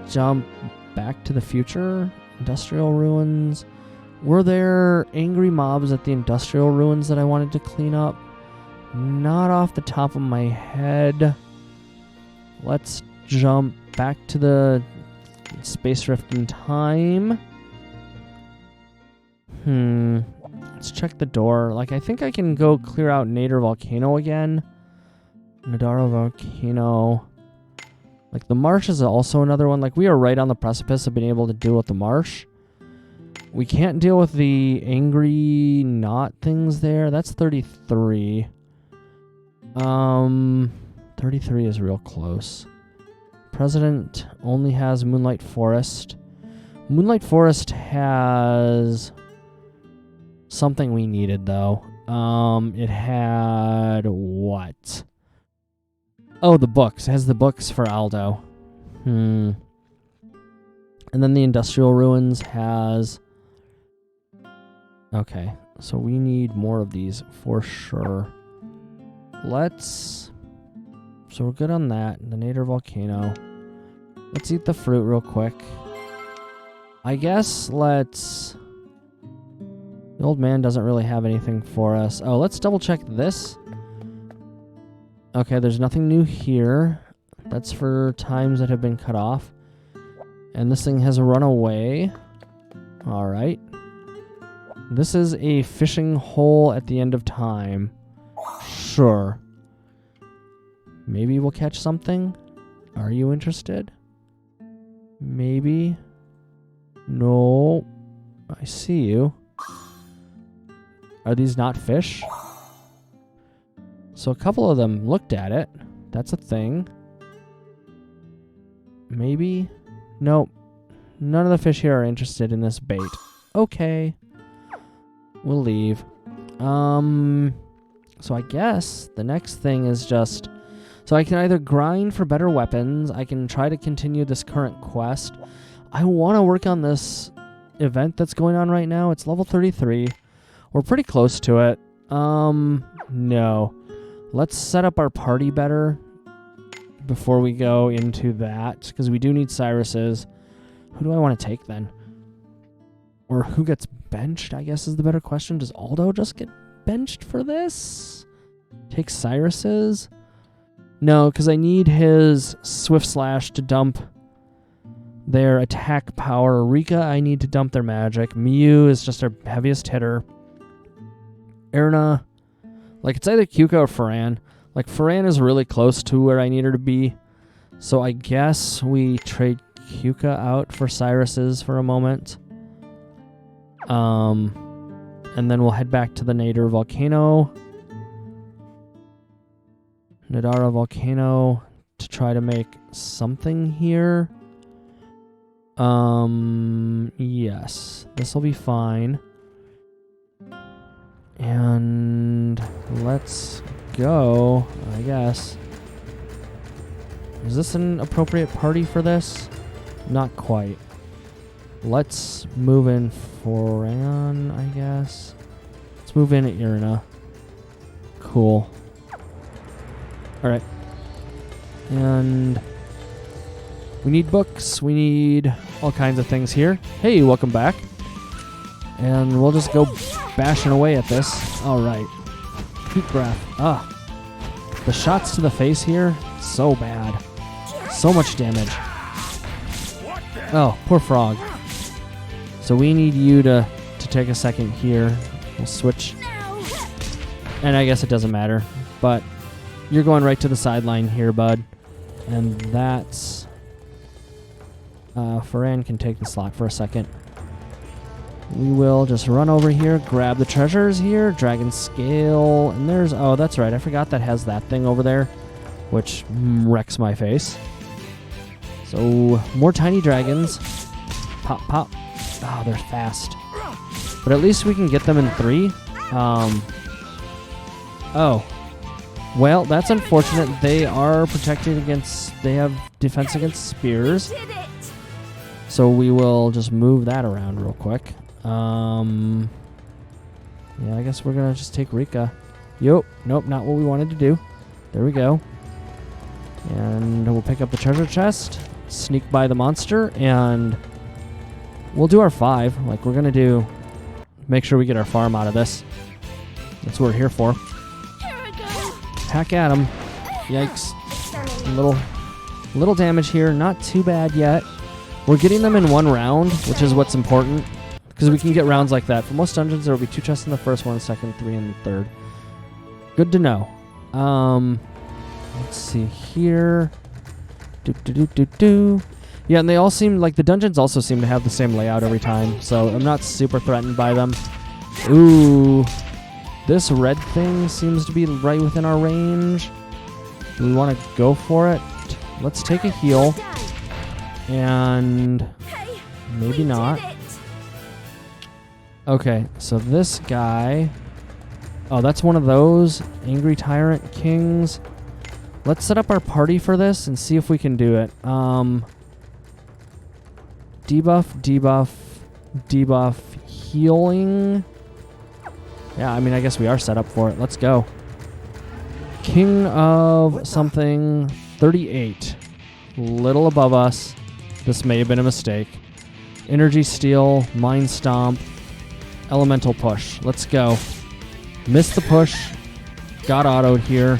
jump back to the future. Industrial ruins. Were there angry mobs at the industrial ruins that I wanted to clean up? Not off the top of my head. Let's jump back to the Space Rift in time. Let's check the door. Like, I think I can go clear out Nader Volcano again. Nadara Volcano. Like, the marsh is also another one. Like, we are right on the precipice of being able to deal with the marsh. We can't deal with the angry knot things there. That's 33. 33 is real close. President only has Moonlight Forest. Moonlight Forest has something we needed, though. It had what? Oh, the books. It has the books for Aldo. And then the Industrial Ruins has... Okay, so we need more of these for sure. So we're good on that. The Nader Volcano. Let's eat the fruit real quick. I guess let's... The old man doesn't really have anything for us. Oh, let's double check this. Okay, there's nothing new here. That's for times that have been cut off. And this thing has run away. Alright. This is a fishing hole at the end of time. Sure. Maybe we'll catch something? Are you interested? Maybe. No. I see you. Are these not fish? So a couple of them looked at it. That's a thing. Maybe? Nope. None of the fish here are interested in this bait. Okay. We'll leave. So I guess the next thing is just... So I can either grind for better weapons. I can try to continue this current quest. I want to work on this event that's going on right now. It's level 33. We're pretty close to it. No. Let's set up our party better before we go into that, because we do need Cyrus's. Who do I want to take then? Or who gets benched, I guess is the better question. Does Aldo just get benched for this? Take Cyrus's? No, because I need his Swift Slash to dump their attack power. Rika, I need to dump their magic. Miyu is just our heaviest hitter. Erna, like, it's either Kyuka or Ferran. Like, Ferran is really close to where I need her to be. So I guess we trade Kyuka out for Cyrus's for a moment. And then we'll head back to the Nader Volcano. Nadara Volcano to try to make something here. Yes. This will be fine. And let's go, I guess. Is this an appropriate party for this? Not quite. Let's move in Ferran, I guess. Let's move in Irina. Cool. Alright. And we need books. We need all kinds of things here. Hey, welcome back. And we'll just go bashing away at this. Alright. Deep breath. Ah. The shots to the face here, so bad. So much damage. Oh, poor frog. So we need you to take a second here. We'll switch. And I guess it doesn't matter. But you're going right to the sideline here, bud. And that's... Ferran can take the slot for a second. We will just run over here, grab the treasures here, Dragon Scale, and there's... Oh, that's right, I forgot that has that thing over there, which wrecks my face. So, more tiny dragons. Pop, pop. Oh, they're fast. But at least we can get them in 3. Oh. Well, that's unfortunate. They are protected against... They have defense against spears. So we will just move that around real quick. Yeah, I guess we're gonna just take Rika. Nope, not what we wanted to do. There we go. And we'll pick up the treasure chest, sneak by the monster, and we'll do our 5. Like, we're gonna do... Make sure we get our farm out of this. That's what we're here for. Hack at him. Yikes. Little damage here. Not too bad yet. We're getting them in one round, which is what's important, because we can get rounds like that. For most dungeons, there will be 2 chests in the first one, second, 3 in the third. Good to know. Let's see here. Yeah, and they all seem like the dungeons also seem to have the same layout every time, so I'm not super threatened by them. Ooh, this red thing seems to be right within our range. Do we want to go for it? Let's take a heal. And maybe not. Okay, so this guy... Oh, that's one of those Angry Tyrant Kings. Let's set up our party for this and see if we can do it. Debuff, debuff, debuff, healing. Yeah, I mean, I guess we are set up for it. Let's go. King of something, 38. Little above us. This may have been a mistake. Energy Steal, Mind Stomp, Elemental Push. Let's go. Missed the push. Got autoed here.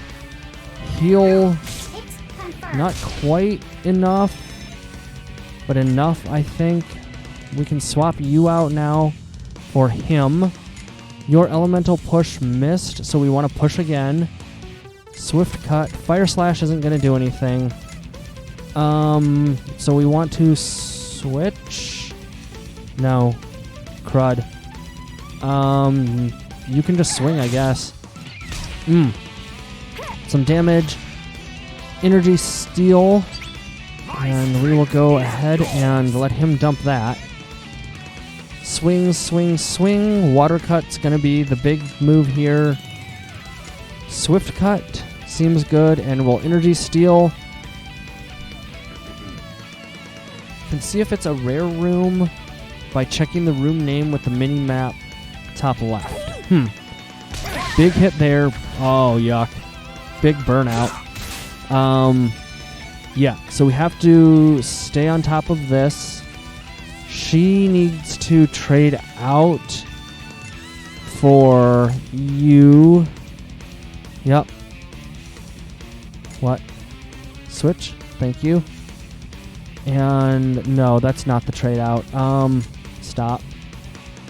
Heal. Not quite enough. But enough, I think. We can swap you out now for him. Your Elemental Push missed, so we want to push again. Swift Cut. Fire Slash isn't going to do anything. So we want to switch. No. Crud. You can just swing, I guess. Some damage. Energy Steal. And we will go ahead and let him dump that. Swing, swing, swing. Water Cut's going to be the big move here. Swift Cut seems good, and we'll Energy Steal. Can see if it's a rare room by checking the room name with the mini map top left. Big hit there. Oh, yuck. Big burnout. Yeah, so we have to stay on top of this. She needs to trade out for you. Yep. What? Switch? Thank you. And no, that's not the trade out. Stop.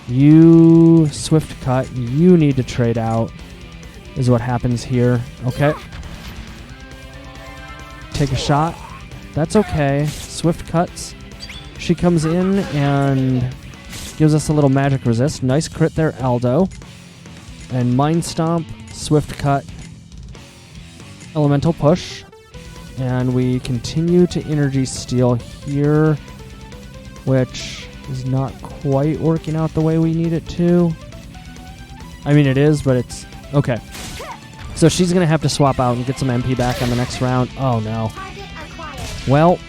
You Swift Cut. You need to trade out is what happens here. Okay. Take a shot. That's okay. Swift Cuts. She comes in and gives us a little magic resist. Nice crit there, Aldo. And Mind Stomp, Swift Cut, Elemental Push. And we continue to Energy Steal here, which is not quite working out the way we need it to. I mean, it is, but it's... Okay. So she's going to have to swap out and get some MP back on the next round. Oh, no. Well,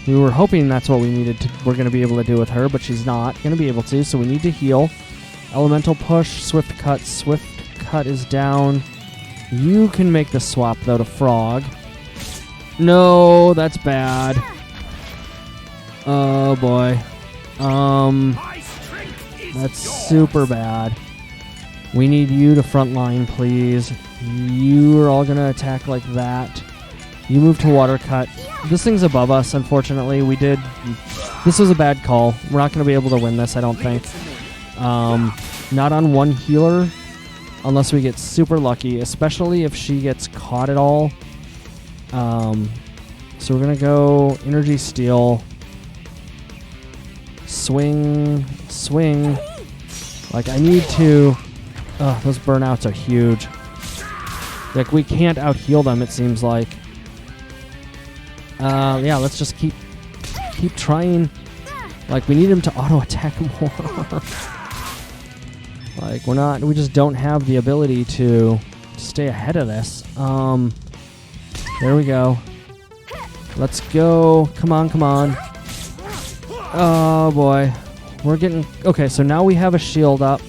we were hoping that's what we're going to be able to do with her, but she's not going to be able to, so we need to heal. Elemental Push, Swift Cut. Swift Cut is down. You can make the swap, though, to Frog. No, that's bad. Oh, boy. That's super bad. We need you to frontline, please. You are all going to attack like that. You move to Water Cut. This thing's above us, unfortunately. This was a bad call. We're not going to be able to win this, I don't think. Not on one healer, unless we get super lucky, especially if she gets caught at all. So we're going to go Energy Steal. Swing. Swing. Like, I need to... those burnouts are huge. Like, we can't out-heal them, it seems like. Yeah, let's just keep trying. Like, we need him to auto-attack more. Like, we just don't have the ability to stay ahead of this. There we go. Let's go. Come on, come on. Oh, boy. We're getting... Okay, so now we have a shield up.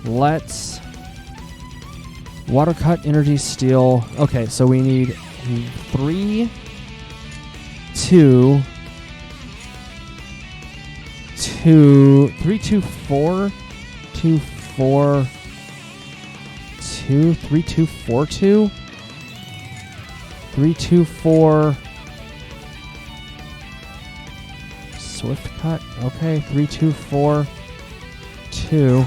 Let's... Water Cut, Energy Steal. Okay, so we need 3, 2, 3, 2, 4, 2, 4, 2, 3, 2, 4, 2, 3, 2, 4, Swift cut. Okay, 3, 2, 4, 2.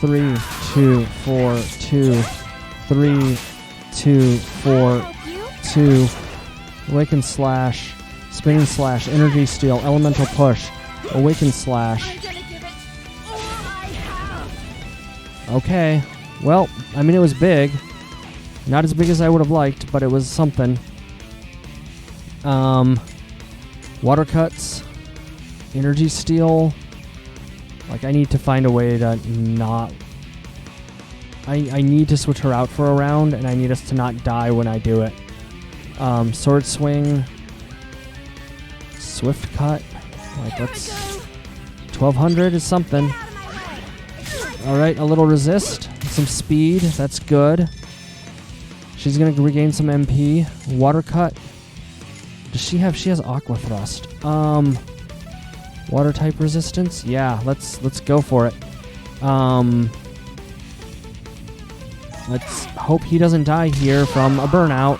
3, 2, 4, 2. 3, 2, 4, 2. Awaken slash. Spinning slash. Energy steal. Elemental push. Awaken slash. Okay. Well, I mean, it was big. Not as big as I would have liked, but it was something. Water cuts. Energy steal. Like, I need to find a way to not... I need to switch her out for a round, and I need us to not die when I do it. Sword swing. Swift cut. Like, let's... 1200 is something. Alright, a little resist. Some speed. That's good. She's going to regain some MP. Water cut. Does she have... She has Aqua Thrust. Water type resistance? Yeah, let's go for it. Let's hope he doesn't die here from a burnout.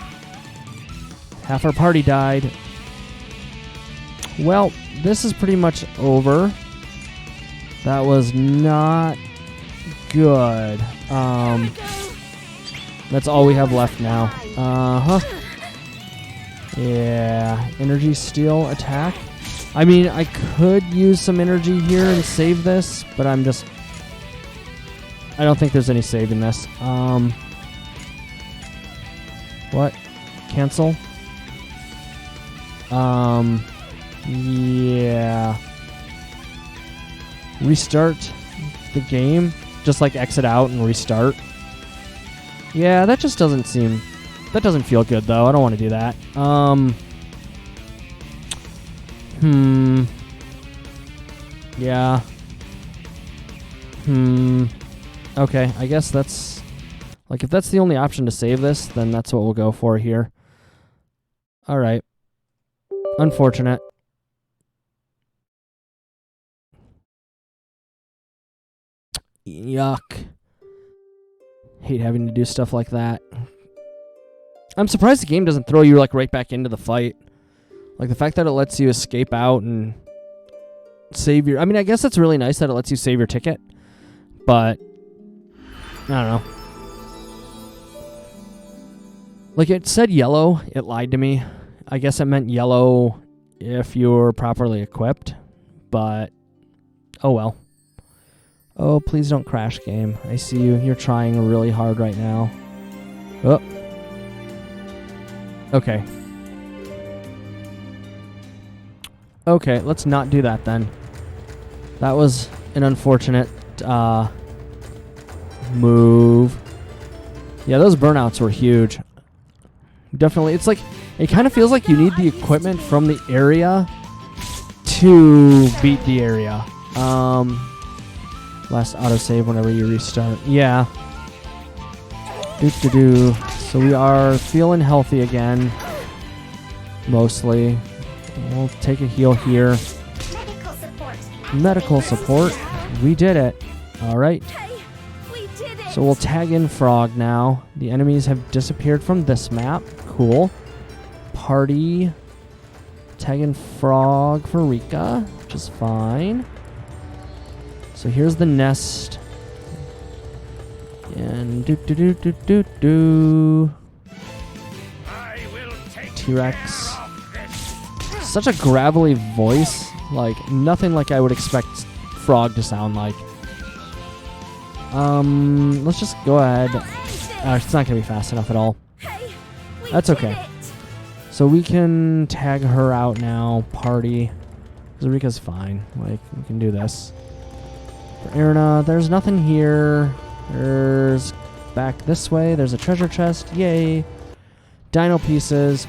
Half our party died. Well, this is pretty much over. That was not good. That's all we have left now. Yeah, energy steal attack. I mean, I could use some energy here and save this, but I don't think there's any saving this. What? Cancel? Yeah. Restart the game? Just like exit out and restart? Yeah, that just doesn't seem... That doesn't feel good, though. I don't want to do that. Yeah. Okay, I guess that's... Like, if that's the only option to save this, then that's what we'll go for here. Alright. Unfortunate. Yuck. Hate having to do stuff like that. I'm surprised the game doesn't throw you, like, right back into the fight. Like, the fact that it lets you escape out and save your... I mean, I guess it's really nice that it lets you save your ticket. But, I don't know. Like, it said yellow. It lied to me. I guess it meant yellow if you're properly equipped. But, oh well. Oh, please don't crash, game. I see you. You're trying really hard right now. Oh. Okay. Okay, let's not do that then. That was an unfortunate move. Yeah, those burnouts were huge. Definitely. It's like, it kind of feels like you need the equipment from the area to beat the area. Last autosave whenever you restart. Yeah. So we are feeling healthy again. Mostly. We'll take a heal here. Medical support. Medical support. We did it. Alright. We did it. So we'll tag in Frog now. The enemies have disappeared from this map. Cool. Party. Tag in Frog for Rika, which is fine. So here's the nest. And T-Rex. Such a gravelly voice. Like, nothing like I would expect Frog to sound like. Let's just go ahead. It's not going to be fast enough at all. That's okay. So we can tag her out now. Party. Because Rika's fine. Like, we can do this. For Erna, there's nothing here. There's back this way. There's a treasure chest. Yay. Dino pieces.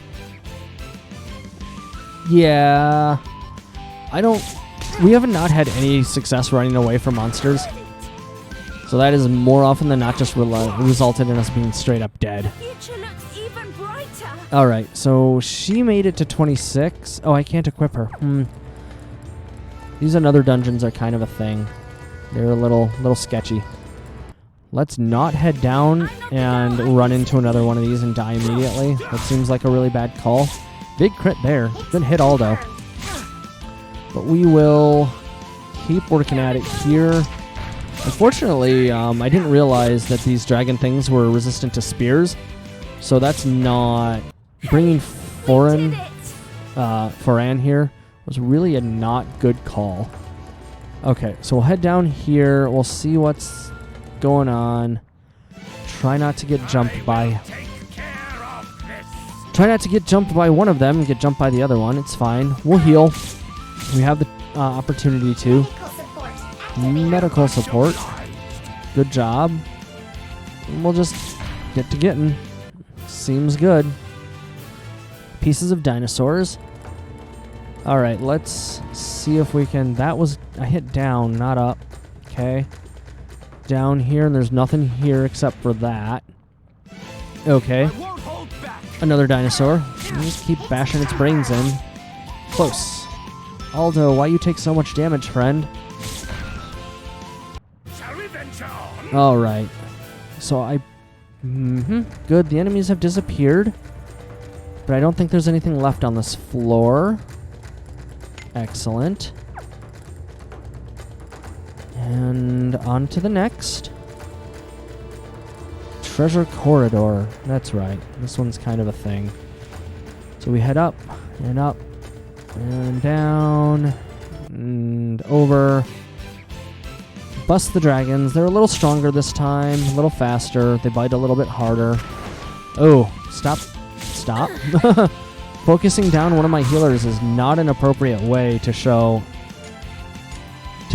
Yeah. We haven't not had any success running away from monsters. So that is more often than not just resulted in us being straight up dead. Future looks even brighter. Alright, so she made it to 26. Oh, I can't equip her. These another dungeons are kind of a thing. They're a little sketchy. Let's not head down and run into another one of these and die immediately. That seems like a really bad call. Big crit there. Good hit, Aldo. But we will keep working at it here. Unfortunately, I didn't realize that these dragon things were resistant to spears. So that's not... Bringing Foran here was really a not good call. Okay, so we'll head down here. We'll see what's going on. Try not to get jumped by... Try not to get jumped by one of them and get jumped by the other one. It's fine. We'll heal. We have the opportunity to. Medical support. Good job. And we'll just get to getting. Seems good. Pieces of dinosaurs. Alright, let's see if we can... That was... I hit down, not up. Okay. Down here, and there's nothing here except for that. Okay. Another dinosaur. Just keep bashing its brains in. Close. Aldo, why you take so much damage, friend? Alright. So I... Good, the enemies have disappeared. But I don't think there's anything left on this floor. Excellent. And on to the next. Treasure corridor. That's right. This one's kind of a thing. So we head up and down and over. Bust the dragons. They're a little stronger this time, a little faster. They bite a little bit harder. Oh, stop. Stop. Focusing down one of my healers is not an appropriate way to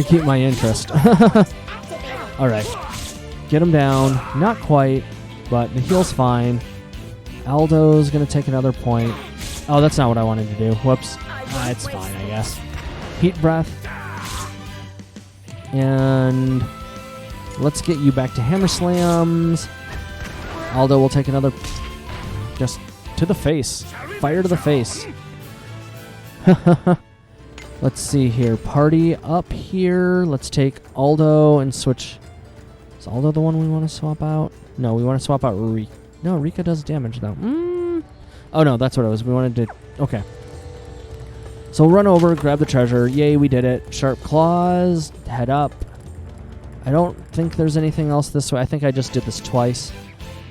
keep my interest. Alright. Get him down. Not quite, but the heal's fine. Aldo's going to take another point. Oh, that's not what I wanted to do. Whoops. It's fine, I guess. Heat breath. And let's get you back to hammer slams. Aldo will take another... Just to the face. Fire to the face. Let's see here. Party up here. Let's take Aldo and switch... Is Aldo the one we want to swap out? No, we want to swap out Rika. No, Rika does damage, though. Oh, no, that's what it was. We wanted to... Okay. So we'll run over, grab the treasure. Yay, we did it. Sharp claws. Head up. I don't think there's anything else this way. I think I just did this twice.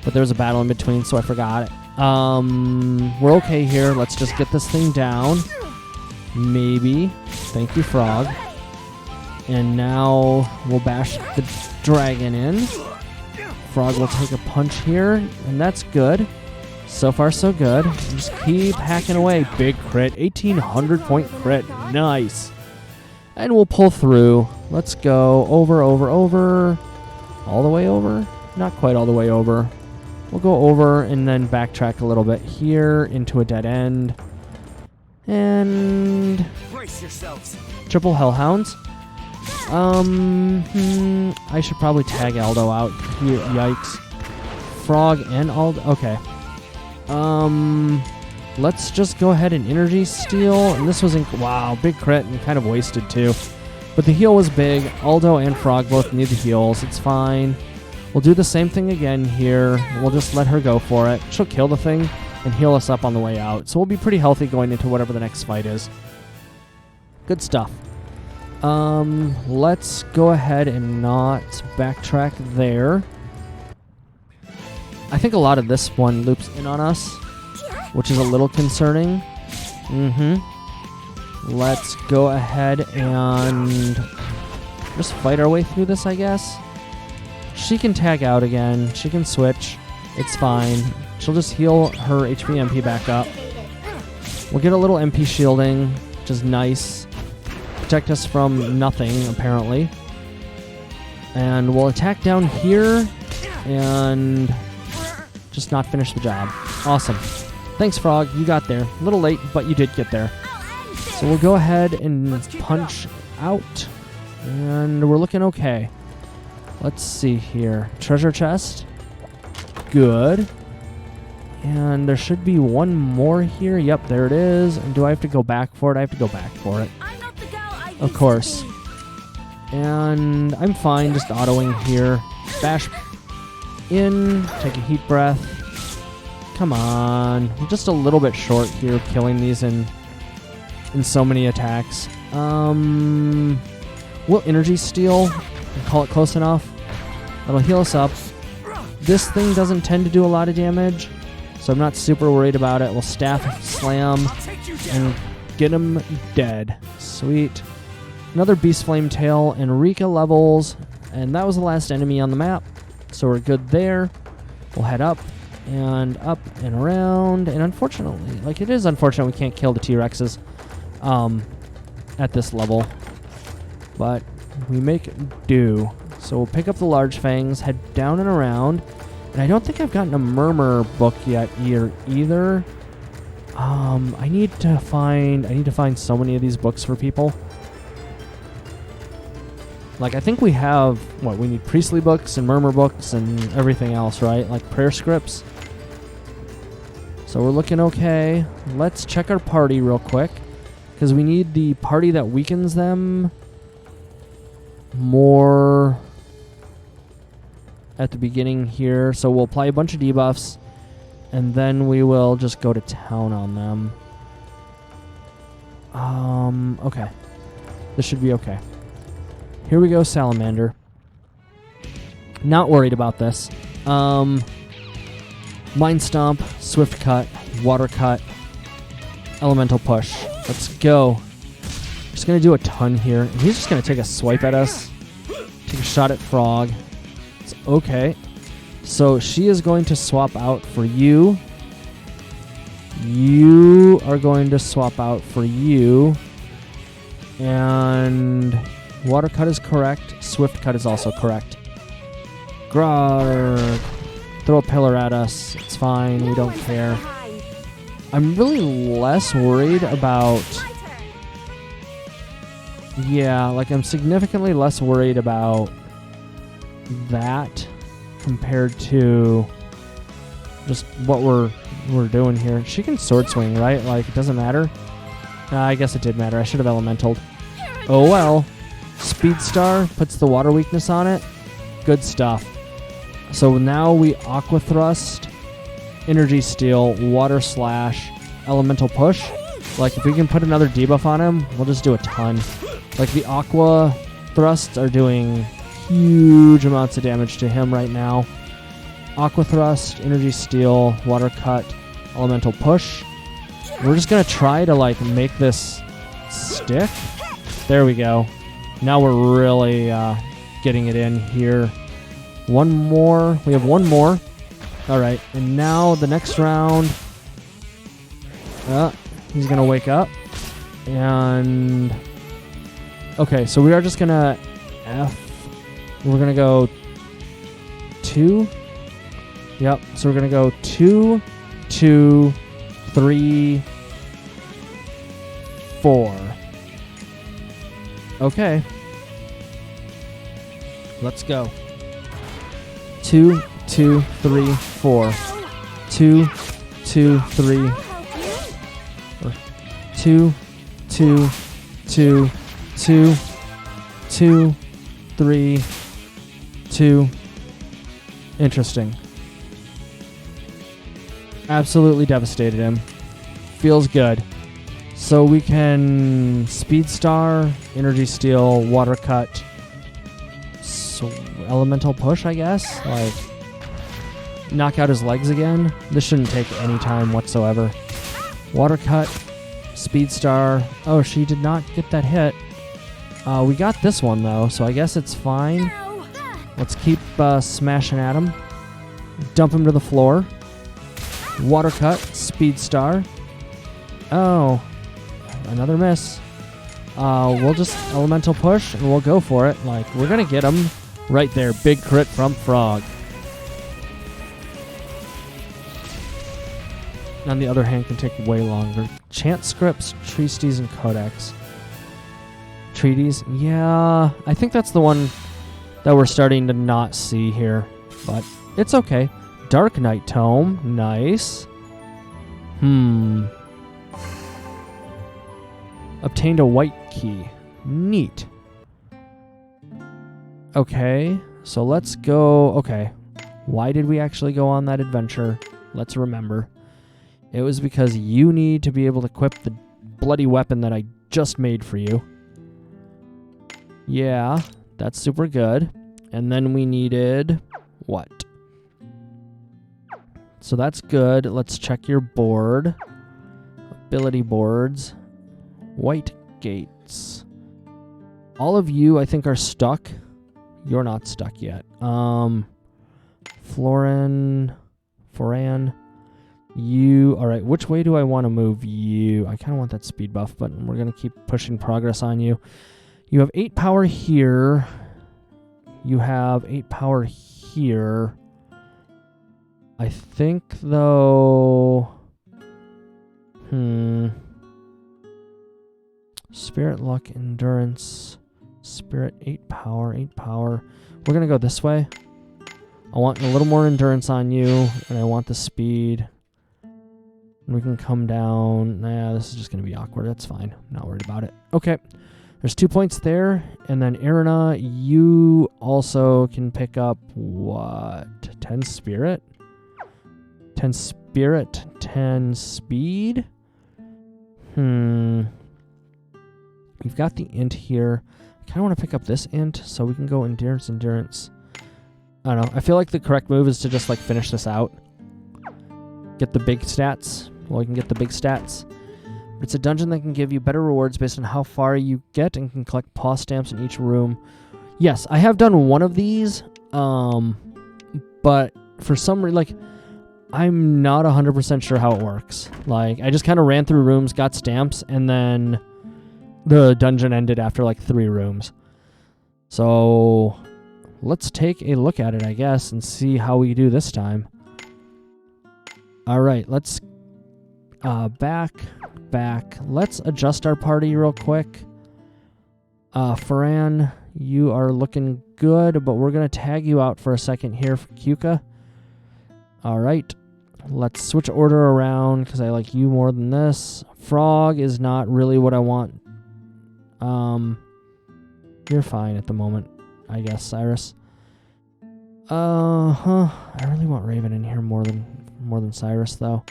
But there was a battle in between, so I forgot it. We're okay here. Let's just get this thing down. Maybe. Thank you, Frog. And now we'll bash the dragon in. Frog will take a punch here, and that's good. So far, so good. Just keep hacking away. Big crit. 1,800 point crit. Nice. And we'll pull through. Let's go. Over, over, over. All the way over? Not quite all the way over. We'll go over and then backtrack a little bit here into a dead end. And... Brace yourselves. Triple Hellhounds. I should probably tag Aldo out here. Yikes. Frog and Aldo. Okay. Let's just go ahead and energy steal. And this was wow, big crit and kind of wasted too. But the heal was big. Aldo and Frog both need the heals. It's fine. We'll do the same thing again here. We'll just let her go for it. She'll kill the thing and heal us up on the way out. So we'll be pretty healthy going into whatever the next fight is. Good stuff. Let's go ahead and not backtrack there. I think a lot of this one loops in on us, which is a little concerning. Let's go ahead and just fight our way through this, I guess. She can tag out again. She can switch. It's fine. She'll just heal her HP MP back up. We'll get a little MP shielding, which is nice. Protect us from nothing, apparently. And we'll attack down here and just not finish the job. Awesome. Thanks, Frog. You got there. A little late, but you did get there. So we'll go ahead and punch out. And we're looking okay. Let's see here. Treasure chest. Good. And there should be one more here. Yep, there it is. And do I have to go back for it? I have to go back for it. I'm not the girl I Of course. And I'm fine just autoing here. Bash in. Take a heat breath. Come on. I'm just a little bit short here killing these in so many attacks. We'll energy steal and call it close enough. That'll heal us up. This thing doesn't tend to do a lot of damage, so I'm not super worried about it. We'll staff slam and get him dead. Sweet. Another Beast Flame Tail and Rika levels, and that was the last enemy on the map, so we're good there. We'll head up and around, and unfortunately, like, it is unfortunate we can't kill the T-Rexes at this level, but we make do. So we'll pick up the Large Fangs, head down and around, and I don't think I've gotten a Murmur book yet either. I need to find so many of these books for people. Like, I think we have, we need priestly books and murmur books and everything else, right? Like prayer scripts. So we're looking okay. Let's check our party real quick, because we need the party that weakens them more at the beginning here. So we'll apply a bunch of debuffs, and then we will just go to town on them. Okay. This should be okay. Here we go, Salamander. Not worried about this. Mind Stomp, Swift Cut, Water Cut, Elemental Push. Let's go. Just going to do a ton here. And he's just going to take a swipe at us. Take a shot at Frog. It's okay. So she is going to swap out for you. You are going to swap out for you. And Water Cut is correct. Swift Cut is also correct. Grog. Throw a pillar at us. It's fine. We don't care. I'm really less worried about... Yeah, like, I'm significantly less worried about that compared to just what we're doing here. She can Sword Swing, right? Like, it doesn't matter. I guess it did matter. I should have Elementaled. Oh well. Speed Star puts the water weakness on it. Good stuff. So now we Aqua Thrust, Energy Steal, Water Slash, Elemental Push. Like, if we can put another debuff on him, we'll just do a ton. Like, the Aqua Thrusts are doing huge amounts of damage to him right now. Aqua Thrust, Energy Steal, Water Cut, Elemental Push. We're just going to try to, like, make this stick. There we go. Now we're really getting it in here. One more. We have one more. All right. And now the next round. He's going to wake up. And... Okay, so we are just going to We're going to go 2. Yep. So we're going to go 2, 2, 3, 4. Okay. Let's go. 2, 2, 3, 4. 2, 2, 3. 2, 2, 2, 2, 2, 3, 2. Interesting. Absolutely devastated him. Feels good. So we can Speed Star, Energy Steal, Water Cut, Elemental Push, I guess. Like, knock out his legs again. This shouldn't take any time whatsoever. Water Cut, Speed Star. Oh, she did not get that hit. We got this one, though, so I guess it's fine. Let's keep smashing at him. Dump him to the floor. Water Cut, Speed Star. Oh, another miss. We'll just Elemental Push, and we'll go for it. Like, we're going to get him right there. Big crit from Frog. On the other hand, can take way longer. Chant Scripts, Treaties, and Codex. Treaties? Yeah, I think that's the one that we're starting to not see here. But it's okay. Dark Knight Tome. Nice. Obtained a white key. Neat. Okay, so let's go. Okay, why did we actually go on that adventure? Let's remember. It was because you need to be able to equip the bloody weapon that I just made for you. Yeah, that's super good. And then we needed what? So that's good. Let's check your board. Ability boards. White gates. All of you, I think, are stuck. You're not stuck yet. Foran. You. Alright, which way do I want to move you? I kind of want that speed buff, but we're going to keep pushing progress on you. You have 8 power here. You have 8 power here. I think, though... Spirit, luck, endurance. Spirit, 8 power, 8 power. We're going to go this way. I want a little more endurance on you, and I want the speed. And we can come down. Nah, this is just going to be awkward. That's fine. I'm not worried about it. Okay. There's 2 points there. And then Erina, you also can pick up what? 10 spirit? 10 spirit, 10 speed? We've got the int here. I kind of want to pick up this int so we can go endurance. I don't know. I feel like the correct move is to just like finish this out. Get the big stats. Well, we can get the big stats. But it's a dungeon that can give you better rewards based on how far you get and can collect paw stamps in each room. Yes, I have done one of these, but for some reason, like, I'm not 100% sure how it works. Like, I just kind of ran through rooms, got stamps, and then the dungeon ended after like 3 rooms. So let's take a look at it, I guess, and see how we do this time. All right, let's back. Let's adjust our party real quick. Foran, you are looking good, but we're going to tag you out for a second here for Kyuka. All right, let's switch order around because I like you more than this. Frog is not really what I want. You're fine at the moment, I guess, Cyrus. I really want Raven in here more than Cyrus, though.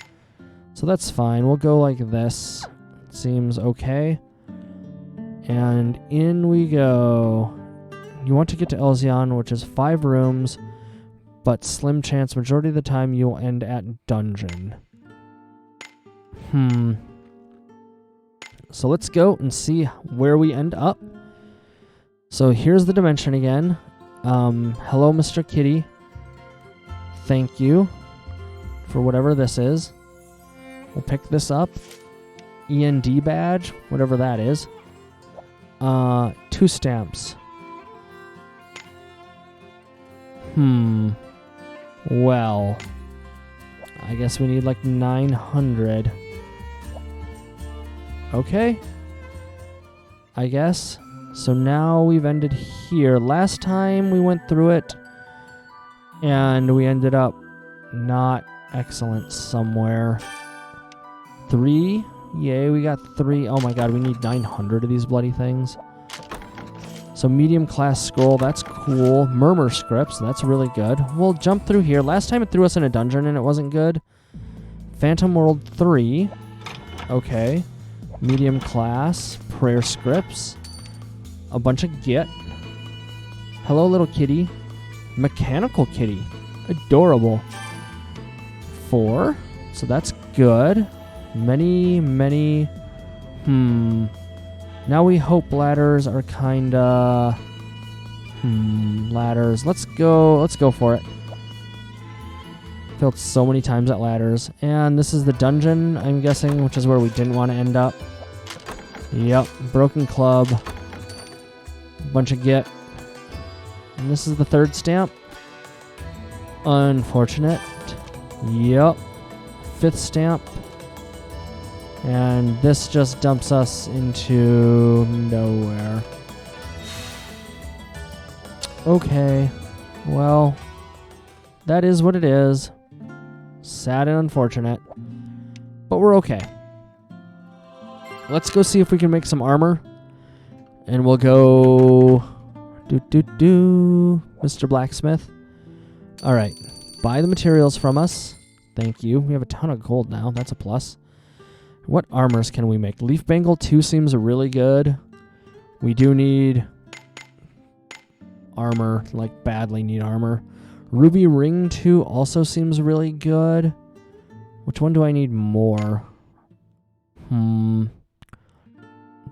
So that's fine. We'll go like this. Seems okay. And in we go. You want to get to Elzion, which is 5 rooms, but slim chance majority of the time you'll end at dungeon. So let's go and see where we end up. So here's the dimension again. Hello, Mr. Kitty. Thank you for whatever this is. We'll pick this up. END badge, whatever that is. 2 stamps. Well, I guess we need like 900. Okay. I guess. So now we've ended here. Last time we went through it, and we ended up not excellent somewhere. 3? Yay, we got 3. Oh my god, we need 900 of these bloody things. So medium class scroll, that's cool. Murmur scripts, that's really good. We'll jump through here. Last time it threw us in a dungeon and it wasn't good. Phantom World 3. Okay. Medium class. Prayer scripts. A bunch of Git. Hello, little kitty. Mechanical kitty. Adorable. 4. So that's good. Many. Now we hope ladders are kinda... ladders. Let's go for it. Failed so many times at ladders. And this is the dungeon, I'm guessing, which is where we didn't want to end up. Yep. Broken club. Bunch of Git. And this is the 3rd stamp. Unfortunate. Yep. 5th stamp. And this just dumps us into nowhere. Okay. Well, that is what it is. Sad and unfortunate. But we're okay. Let's go see if we can make some armor. And we'll go... Mr. Blacksmith. Alright. Buy the materials from us. Thank you. We have a ton of gold now. That's a plus. What armors can we make? Leaf Bangle 2 seems really good. We do need armor, like badly need armor. Ruby Ring 2 also seems really good. Which one do I need more?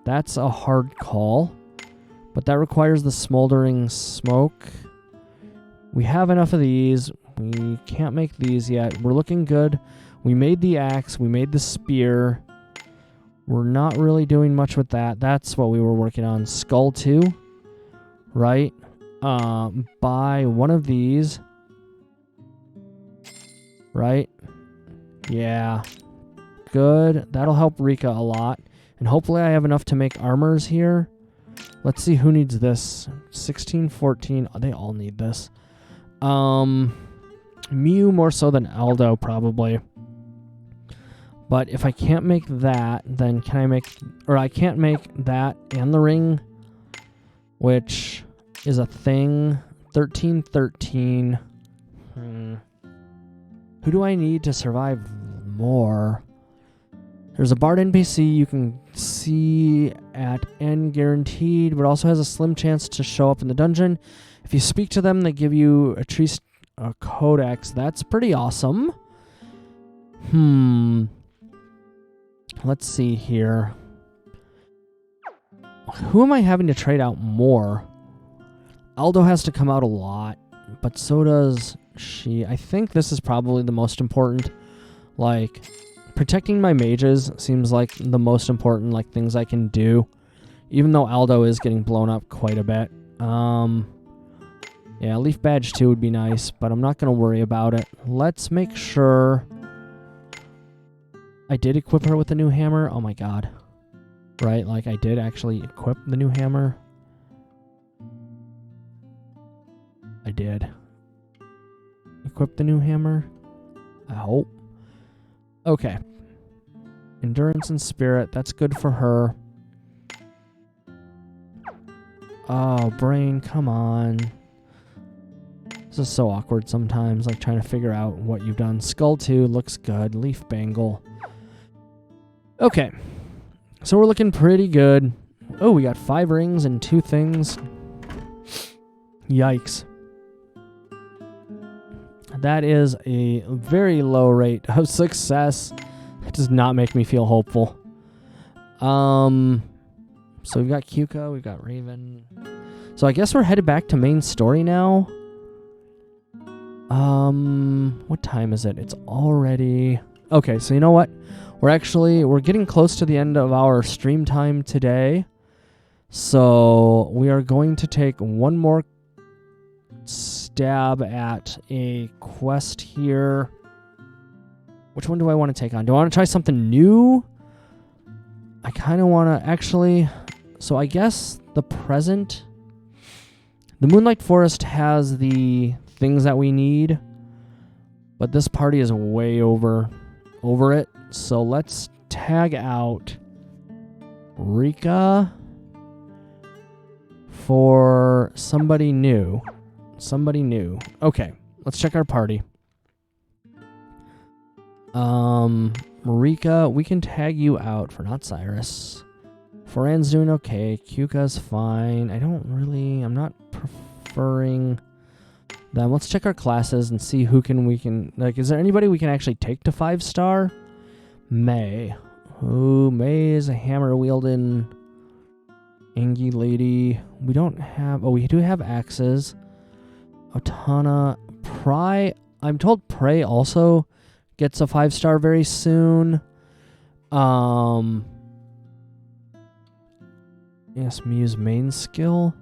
That's a hard call. But that requires the Smoldering Smoke. We have enough of these. We can't make these yet. We're looking good. We made the axe. We made the spear. We're not really doing much with that. That's what we were working on. Skull 2. Right? Buy one of these. Right? Yeah. Good. That'll help Rika a lot. And hopefully I have enough to make armors here. Let's see who needs this. 16, 14. Oh, they all need this. Mew more so than Aldo, probably. But if I can't make that, then can I make... Or I can't make that and the ring, which is a thing. 13, 13. Who do I need to survive more? There's a Bard NPC you can see at N guaranteed, but also has a slim chance to show up in the dungeon. If you speak to them, they give you a codex. That's pretty awesome. Let's see here. Who am I having to trade out more? Aldo has to come out a lot, but so does she. I think this is probably the most important. Like, protecting my mages seems like the most important things I can do, even though Aldo is getting blown up quite a bit. Yeah, Leaf Badge 2 would be nice, but I'm not going to worry about it. Let's make sure I did equip her with the new hammer. Oh my god. Right, like I did actually equip the new hammer. I did equip the new hammer. I hope. Okay. Endurance and spirit. That's good for her. Oh, brain, come on. This is so awkward sometimes, like trying to figure out what you've done. Skull 2 looks good. Leaf Bangle. Okay. So we're looking pretty good. Oh, we got 5 rings and 2 things. Yikes. That is a very low rate of success. That does not make me feel hopeful. So we've got Kyuka, we've got Raven. So I guess we're headed back to main story now. What time is it? It's already... Okay, so you know what? We're getting close to the end of our stream time today. So we are going to take one more stab at a quest here. Which one do I want to take on? Do I want to try something new? I kind of want to actually... So I guess the present... The Moonlight Forest has the things that we need, but this party is way over it. So let's tag out Rika for somebody new. Somebody new. Okay, let's check our party. Rika, we can tag you out for not Cyrus. Foran's doing okay. Kyuka's fine. I'm not preferring them. Let's check our classes and see who we can, like, is there anybody we can actually take to 5-star? May. Ooh, May is a hammer-wielding Angie lady. We don't have, we do have axes. Otana. Pry, I'm told Prey also gets a 5-star very soon. Yes, Mew's main skill.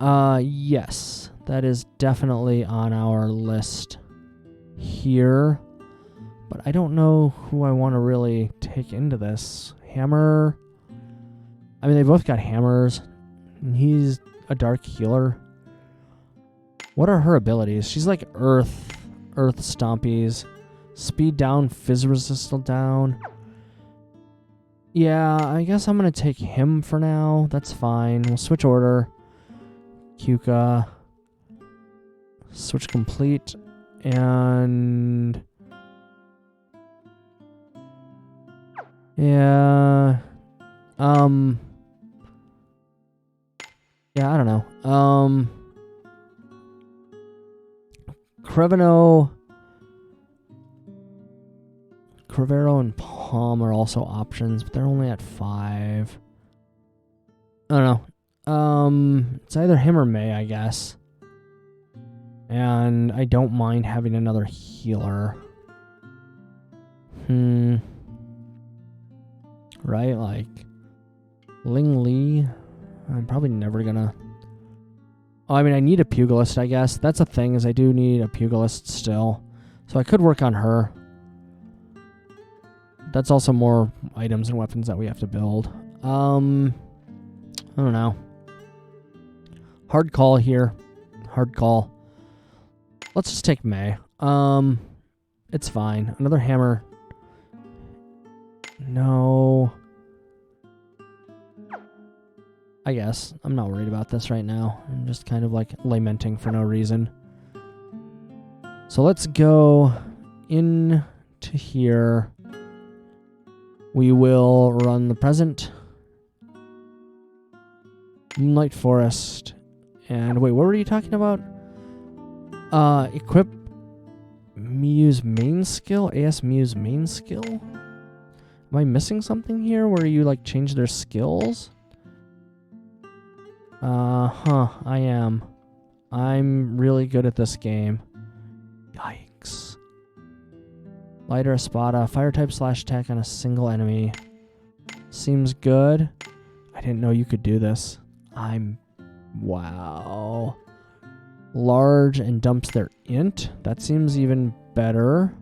Yes, that is definitely on our list here. But I don't know who I want to really take into this. Hammer. I mean, they both got hammers. And he's a dark healer. What are her abilities? She's like earth stompies. Speed down, fizz resistal down. Yeah, I guess I'm going to take him for now. That's fine. We'll switch order. Kyuka. Switch complete. And... yeah. Yeah, Yeah, I don't know. Crevero and Palm are also options, but they're only at 5. I don't know. It's either him or May, I guess. And I don't mind having another healer. Right, like Ling Li. I'm probably never gonna... Oh, I mean, I need a pugilist, I guess. That's a thing, is I do need a pugilist still. So I could work on her. That's also more items and weapons that we have to build. I don't know. Hard call here. Hard call. Let's just take May. It's fine. Another hammer. No. I guess. I'm not worried about this right now. I'm just kind of like lamenting for no reason. So let's go into here. We will run the present. Moonlight Forest. And wait, what were you talking about? Equip Mew's main skill? AS Mew's main skill? Am I missing something here where you like change their skills? I am. I'm really good at this game. Yikes. Lighter Espada, fire type slash attack on a single enemy. Seems good. I didn't know you could do this. Wow. Large and dumps their int. That seems even better.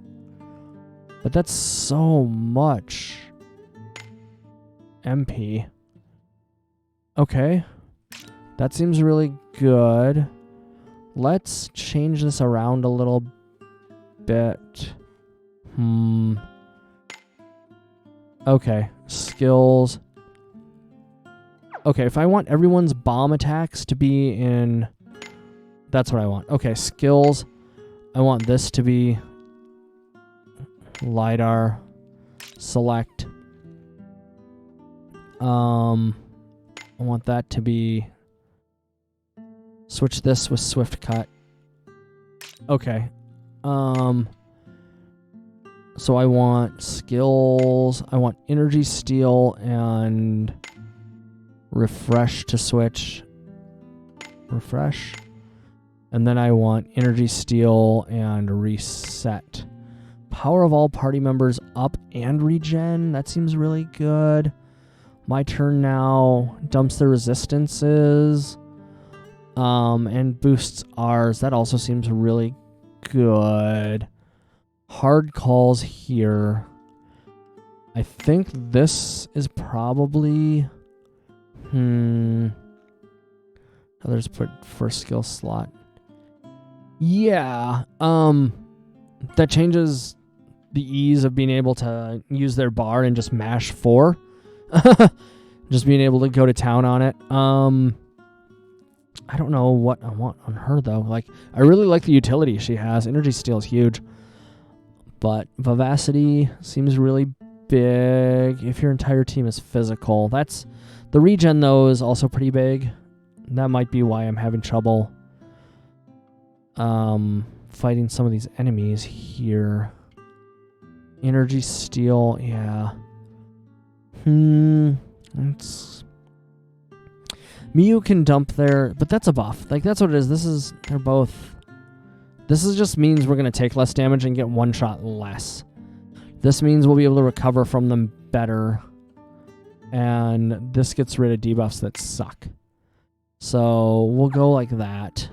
But that's so much MP. Okay. That seems really good. Let's change this around a little bit. Okay. Skills. Okay, if I want everyone's bomb attacks to be in... That's what I want. Okay, skills. I want this to be... LiDAR. Select. I want that to be... Switch this with Swift Cut. Okay. So I want skills. I want Energy Steal and Refresh to switch. Refresh. And then I want Energy Steal and Reset. Power of all party members up and regen. That seems really good. My turn now. Dumps the resistances. And boosts ours. That also seems really good. Hard calls here. I think this is probably... Others put first skill slot. Yeah. That changes the ease of being able to use their bar and just mash 4. Just being able to go to town on it. I don't know what I want on her, though. Like, I really like the utility she has. Energy Steal is huge. But Vivacity seems really big if your entire team is physical. That's... The regen, though, is also pretty big. That might be why I'm having trouble fighting some of these enemies here. Energy Steal, yeah. It's... Mew can dump there, but that's a buff. Like, that's what it is. They're both... This just means we're going to take less damage and get one shot less. This means we'll be able to recover from them better. And this gets rid of debuffs that suck. So we'll go like that.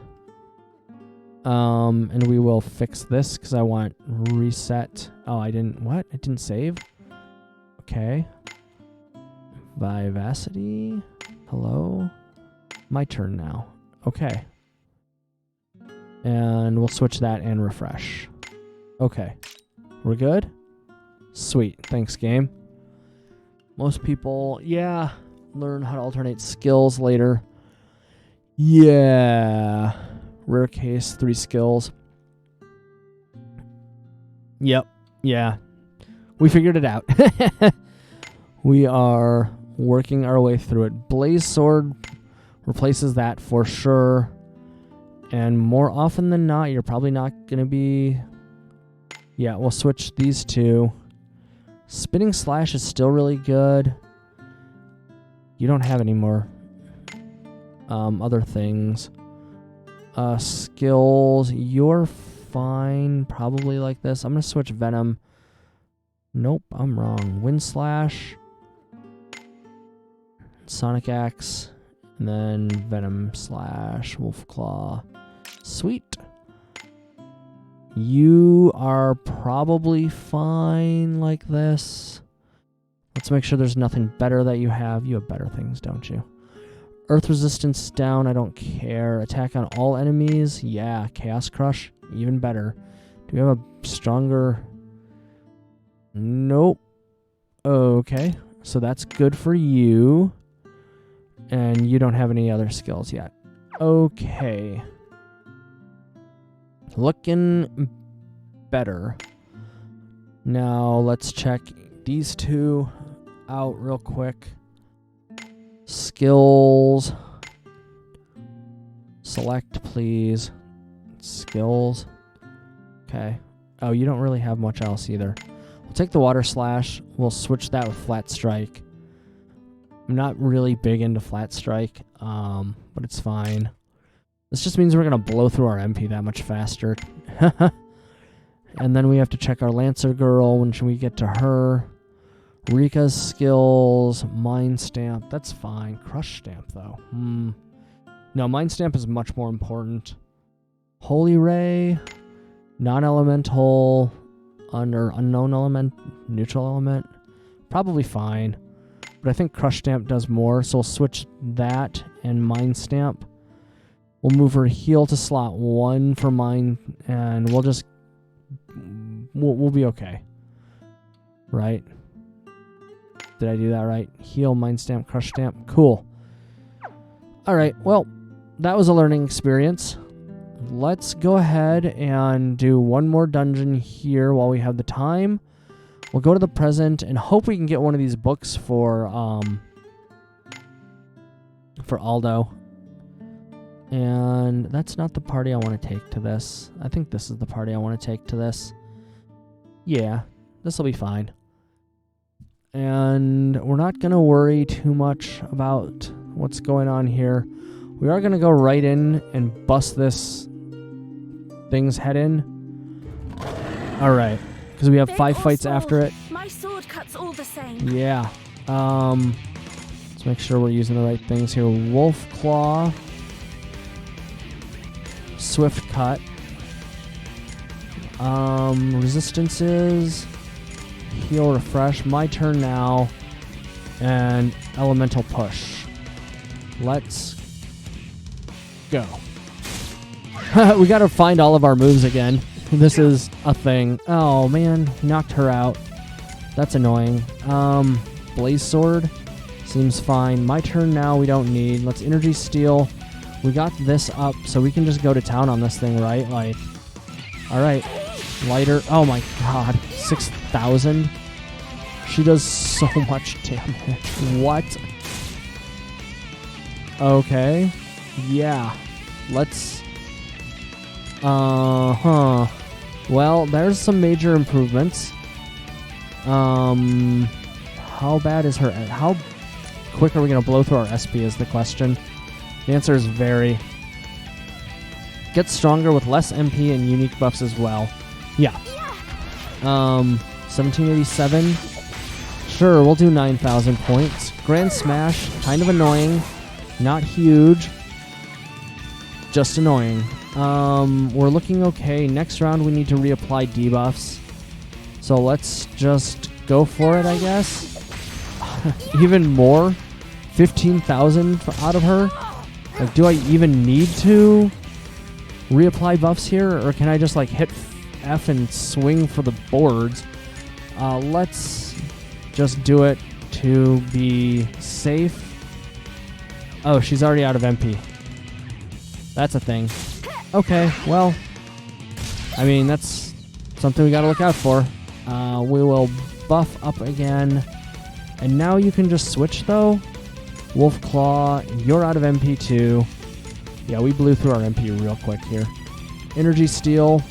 And we will fix this because I want reset. Oh, I didn't... What? I didn't save? Okay. Vivacity. Hello? My turn now. Okay. And we'll switch that and refresh. Okay. We're good? Sweet. Thanks, game. Most people, yeah, learn how to alternate skills later. Yeah. Rare case, 3 skills. Yep. Yeah. We figured it out. We are working our way through it. Blaze Sword, replaces that for sure. And more often than not, you're probably not going to be... Yeah, we'll switch these two. Spinning Slash is still really good. You don't have any more other things. Skills, you're fine. Probably like this. I'm going to switch Venom. Nope, I'm wrong. Wind Slash. Sonic Axe. And then Venom Slash. Wolf Claw. Sweet. You are probably fine like this. Let's make sure there's nothing better that you have. You have better things, don't you? Earth resistance down, I don't care. Attack on all enemies, yeah. Chaos Crush, even better. Do we have a stronger... Nope. Okay, so that's good for you. And you don't have any other skills yet. Okay. Looking better. Now let's check these two out real quick. Skills. Select, please. Skills. Okay. Oh, you don't really have much else either. We'll take the Water Slash. We'll switch that with Flat Strike. I'm not really big into Flat Strike, but it's fine. This just means we're going to blow through our MP that much faster. And then we have to check our Lancer Girl when we get to her. Rika's skills, Mind Stamp, that's fine. Crush Stamp, though. No, Mind Stamp is much more important. Holy Ray, non-elemental, under unknown element, neutral element. Probably fine. But I think Crush Stamp does more, so we'll switch that and Mind Stamp. We'll move her heal to slot 1 for mine, and we'll just... We'll be okay. Right? Did I do that right? Heal, Mind Stamp, Crush Stamp. Cool. Alright, well, that was a learning experience. Let's go ahead and do one more dungeon here while we have the time. We'll go to the present and hope we can get one of these books for Aldo. And that's not the party I want to take to this. I think this is the party I want to take to this. Yeah, this will be fine. And we're not going to worry too much about what's going on here. We are going to go right in and bust this thing's head in. Alright, because we have 5 fights after it. My sword cuts all the same. Yeah. Let's make sure we're using the right things here. Wolf Claw. Swift Cut. Resistances. Heal, Refresh. My turn now. And Elemental Push. Let's go. We gotta find all of our moves again. This is a thing. Oh man, knocked her out. That's annoying. Blaze Sword. Seems fine. My turn now, we don't need. Let's Energy Steal. We got this up, so we can just go to town on this thing, right? Like, alright. Lighter. Oh my god. 6,000? She does so much damage. What? Okay. Yeah. Let's... Well, there's some major improvements. How bad is her... How quick are we going to blow through our SP is the question. The answer is very. Gets stronger with less MP and unique buffs as well. Yeah. 1787. Sure, we'll do 9,000 points. Grand Smash, kind of annoying. Not huge. Just annoying. We're looking okay. Next round we need to reapply debuffs. So let's just go for it, I guess. Even more? 15,000 out of her? Like, do I even need to reapply buffs here? Or can I just, like, hit F and swing for the boards? Let's just do it to be safe. Oh, she's already out of MP. That's a thing. Okay, well, I mean, that's something we gotta look out for. We will buff up again. And now you can just switch, though? Wolf Claw, you're out of MP too. Yeah, we blew through our MP real quick here. Energy Steel.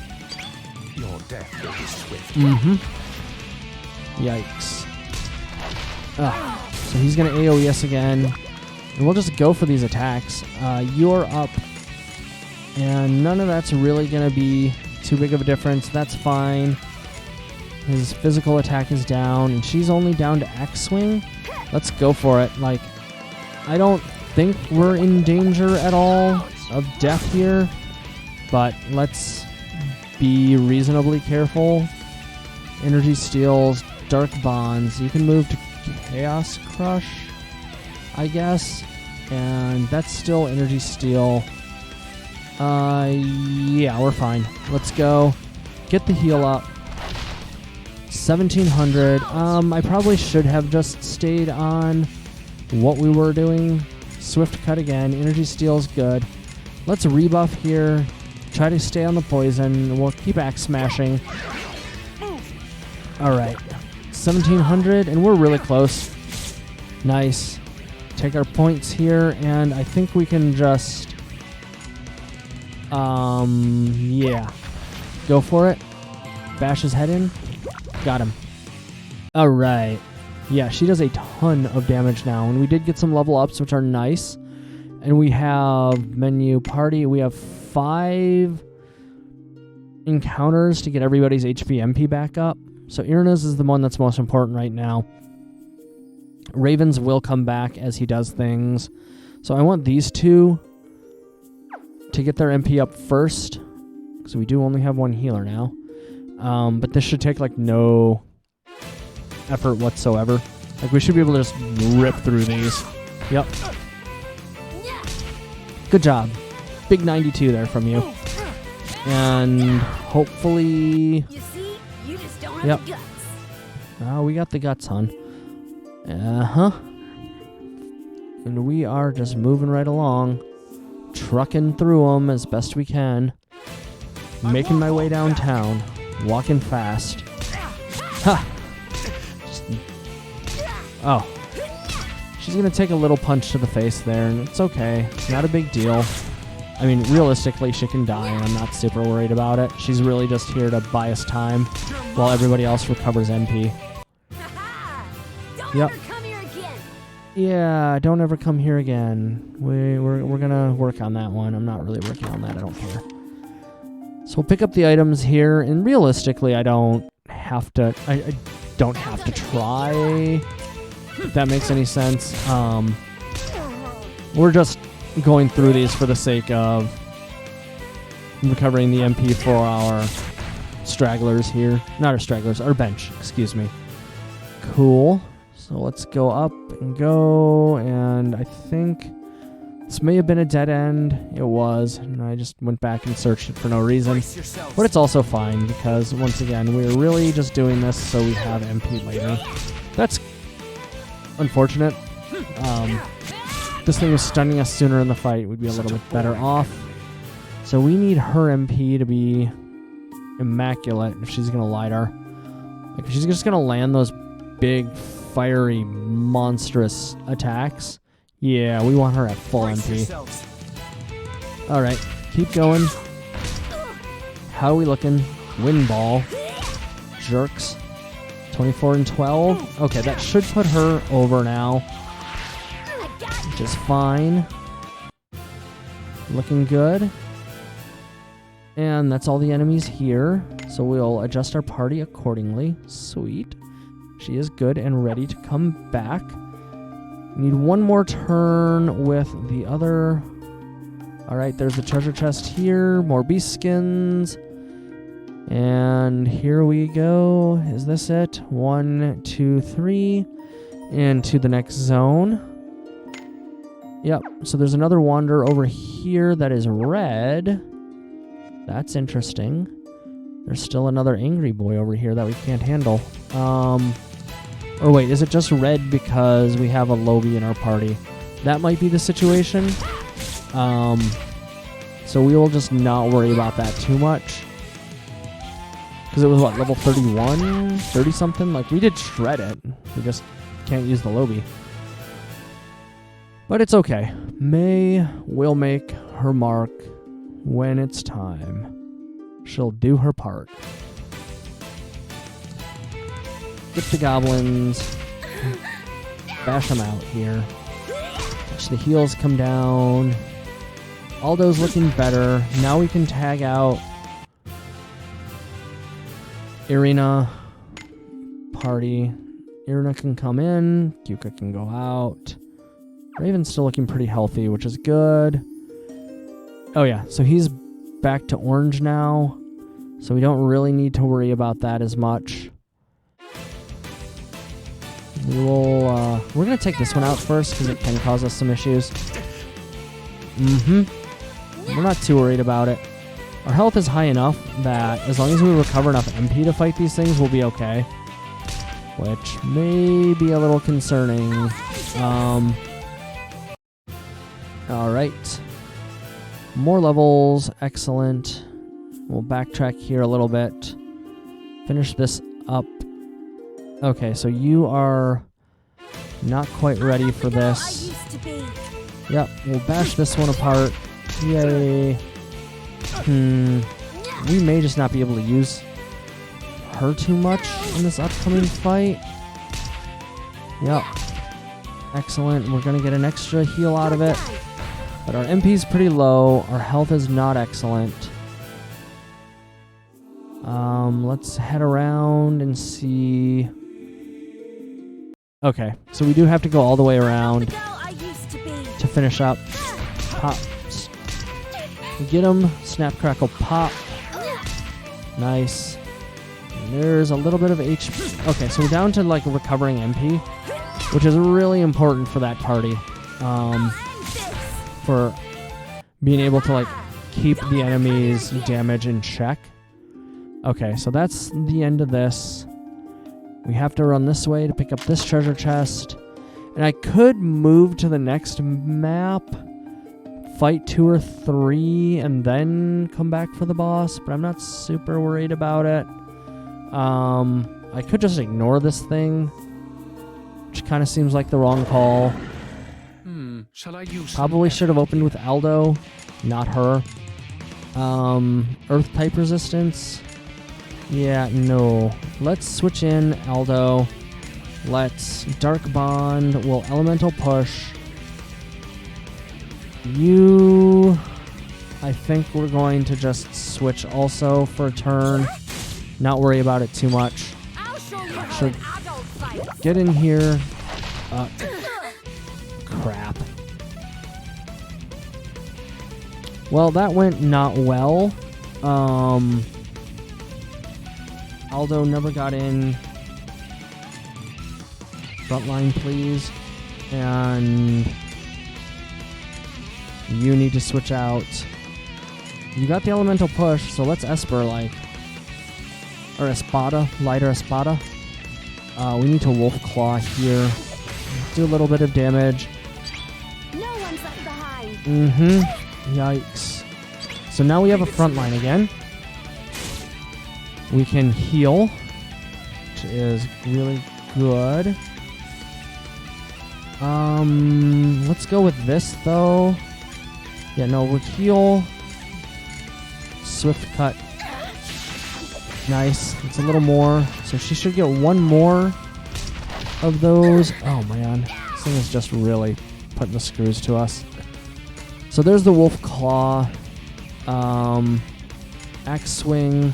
Your death will be swift. Mm-hmm. Yikes. So he's going to AoE us again. And we'll just go for these attacks. You're up. And none of that's really going to be too big of a difference. That's fine. His physical attack is down. And she's only down to X-Swing. Let's go for it. Like, I don't think we're in danger at all of death here. But let's be reasonably careful. Energy Steals, Dark Bonds. You can move to Chaos Crush, I guess. And that's still Energy Steal. Yeah, we're fine. Let's go. Get the heal up. 1700. I probably should have just stayed on what we were doing. Swift Cut again. Energy Steal's good. Let's rebuff here. Try to stay on the poison. We'll keep axe smashing. Alright. 1700, and we're really close. Nice. Take our points here, and I think we can just... yeah. Go for it. Bash his head in. Got him. Alright. Yeah, she does a ton of damage now, and we did get some level ups, which are nice. And we have menu party. We have 5 encounters to get everybody's HP MP back up. So Irna's is the one that's most important right now. Raven's will come back as he does things. So I want these two to get their MP up first. So we do only have one healer now. But this should take like no effort whatsoever. Like we should be able to just rip through these. Yep. Good job. Big 92 there from you. And hopefully... You see, you just don't have the guts. Oh, we got the guts, hon. Uh-huh. And we are just moving right along. Trucking through them as best we can. Making my way downtown. Walking fast. Ha! Oh. She's going to take a little punch to the face there, and it's okay. Not a big deal. I mean, realistically, she can die, and I'm not super worried about it. She's really just here to buy us time while everybody else recovers MP. Don't ever come here again. Yeah, don't ever come here again. We're gonna work on that one. I'm not really working on that. I don't care. So we'll pick up the items here, and realistically, I don't have to. I don't have to try. If that makes any sense. We're just going through these for the sake of recovering the MP for our stragglers here. Not our stragglers, our bench, excuse me. Cool. So let's go up and go, and I think this may have been a dead end. It was, and I just went back and searched it for no reason. But it's also fine, because once again, we're really just doing this so we have MP later. That's unfortunate. This thing was stunning us sooner in the fight. We'd be a little bit better off. So we need her MP to be immaculate if she's going to lidar. Like, if she's just going to land those big, fiery, monstrous attacks. Yeah, we want her at full MP. Alright, keep going. How are we looking? Wind ball. Jerks. 24 and 12. Okay, that should put her over now. Which is fine. Looking good. And that's all the enemies here. So we'll adjust our party accordingly. Sweet. She is good and ready to come back. We need one more turn with the other. Alright, there's the treasure chest here. More beast skins. And here we go. Is this it? 1, 2, 3. Into the next zone. Yep, so there's another wanderer over here that is red. That's interesting. There's still another angry boy over here that we can't handle. Or wait, is it just red because we have a Lobby in our party? That might be the situation. So we will just not worry about that too much. Because it was, what, level 31? 30-something? Like, we did shred it. We just can't use the Lobby. But it's okay. May will make her mark when it's time. She'll do her part. Get the goblins. Bash them out here. Watch the heals come down. Aldo's looking better. Now we can tag out Irina. Party. Irina can come in. Kyuka can go out. Raven's still looking pretty healthy, which is good. Oh yeah, so he's back to orange now. So we don't really need to worry about that as much. We will, we're going to take this one out first because it can cause us some issues. We're not too worried about it. Our health is high enough that as long as we recover enough MP to fight these things, we'll be okay. Which may be a little concerning. Alright. More levels. Excellent. We'll backtrack here a little bit. Finish this up. Okay, so you are not quite ready for this. Yep, we'll bash this one apart. Yay. We may just not be able to use her too much in this upcoming fight. Yep. Excellent. We're going to get an extra heal out of it. But our MP is pretty low. Our health is not excellent. Let's head around and see. Okay, so we do have to go all the way around to finish up. Pop. Get him. Snap, crackle, pop. Nice. And there's a little bit of HP. Okay, so we're down to like recovering MP, which is really important for that party. For being able to like keep the enemy's damage in check. Okay, so that's the end of this. We have to run this way to pick up this treasure chest. And I could move to the next map, fight 2 or 3, and then come back for the boss, but I'm not super worried about it. I could just ignore this thing, which kind of seems like the wrong call. Shall I use Probably should have opened with Aldo, not her. Earth type resistance. Yeah, no. Let's switch in Aldo. Let's Dark Bond. We'll Elemental Push. You... I think we're going to just switch also for a turn. Not worry about it too much. Should get in here. Crap. Well, that went not well. Aldo never got in. Frontline, please. And you need to switch out. You got the elemental push, so let's Esper, like. Or Espada. Lighter Espada. We need to Wolf Claw here. Do a little bit of damage. No one's left behind. Yikes. So now we have a front line again. We can heal, which is really good. Let's go with this though. Yeah, no, we'll heal. Swift cut. Nice. It's a little more. So she should get one more of those. Oh man, this thing is just really putting the screws to us. So there's the Wolf Claw. Axe Swing.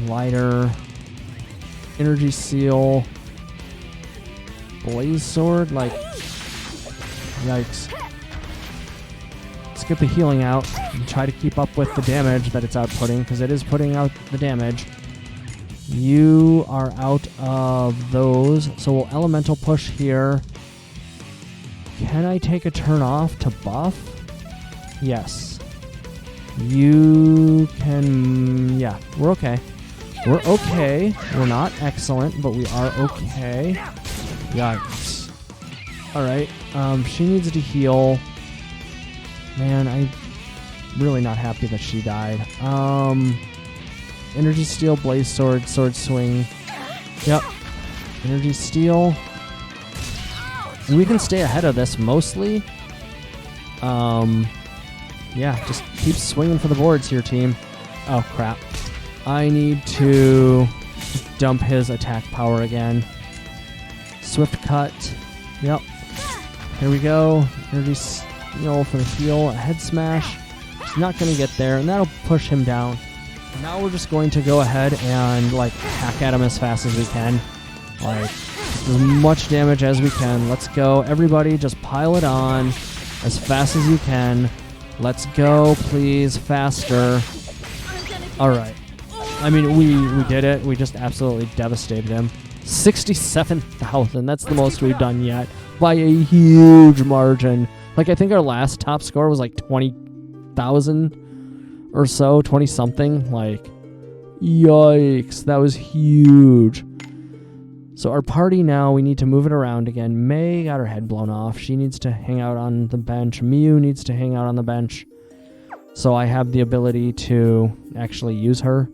Lighter. Energy Seal. Blaze Sword. Like, yikes. Let's get the healing out and try to keep up with the damage that it's outputting, because it is putting out the damage. You are out of those, so we'll Elemental Push here. Can I take a turn off to buff? Yes. You can... Yeah, we're okay. We're okay. We're not excellent, but we are okay. Yikes. Alright, she needs to heal. Man, I'm really not happy that she died. Energy Steel, Blaze Sword, Sword Swing. Yep. Energy Steel. We can stay ahead of this mostly. Yeah, just keep swinging for the boards here, team. Oh, crap. I need to dump his attack power again. Swift cut. Yep. Here we go. Energy steal for the heal. A head smash. He's not going to get there, and that'll push him down. Now we're just going to go ahead and, like, hack at him as fast as we can. Like, as much damage as we can. Let's go. Everybody, just pile it on as fast as you can. Let's go, please. Faster. All right. I mean, we did it. We just absolutely devastated him. 67,000. That's the most we've done yet. By a huge margin. Like, I think our last top score was like 20,000 or so. 20-something. Like, yikes. That was huge. So our party now, we need to move it around again. May got her head blown off. She needs to hang out on the bench. Miu needs to hang out on the bench. So I have the ability to actually use her.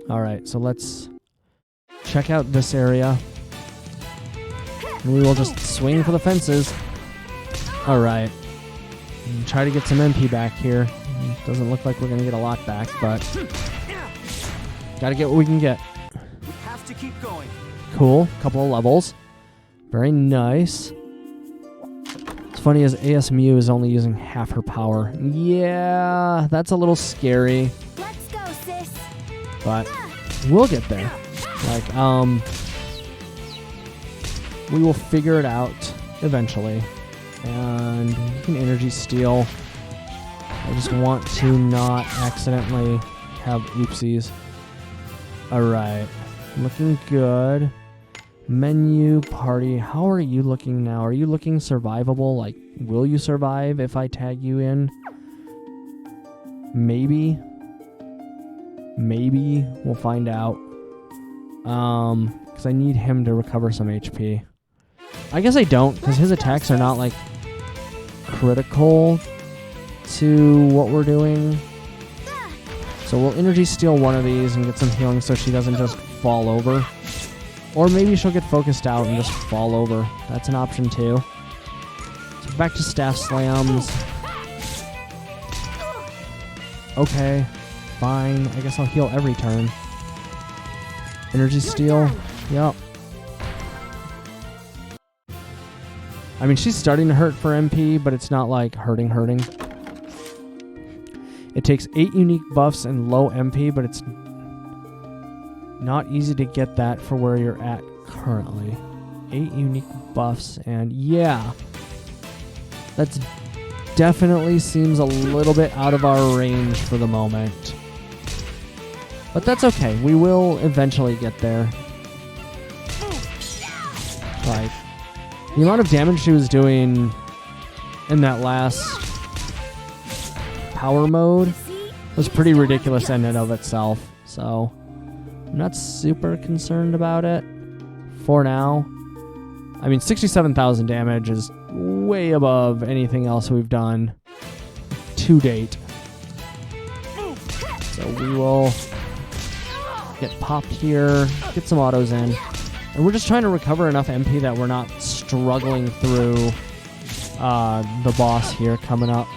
Alright, so let's check out this area. And we will just swing for the fences. Alright. Try to get some MP back here. Doesn't look like we're going to get a lot back, but gotta get what we can get. We have to keep going. Cool. Couple of levels. Very nice. It's funny as ASMU is only using half her power. Yeah, that's a little scary. Let's go, sis. But we'll get there. Like, we will figure it out eventually. And you can energy steal. I just want to not accidentally have oopsies. Alright. Looking good. Menu, party. How are you looking now? Are you looking survivable? Like, will you survive if I tag you in? Maybe. Maybe. We'll find out. Because I need him to recover some HP. I guess I don't, because his attacks are not, like, critical to what we're doing. So we'll energy steal one of these and get some healing so she doesn't just fall over. Or maybe she'll get focused out and just fall over. That's an option too. So back to staff slams. Okay, fine. I guess I'll heal every turn. Energy steal. Yep. I mean, she's starting to hurt for MP, but it's not like hurting. It takes 8 unique buffs and low MP, but it's not easy to get that for where you're at currently. 8 unique buffs, and yeah. That's definitely seems a little bit out of our range for the moment. But that's okay. We will eventually get there. Like, the amount of damage she was doing in that last power mode was pretty ridiculous in and of itself. So, I'm not super concerned about it for now. I mean, 67,000 damage is way above anything else we've done to date. So we will get popped here, get some autos in. And we're just trying to recover enough MP that we're not struggling through the boss here coming up.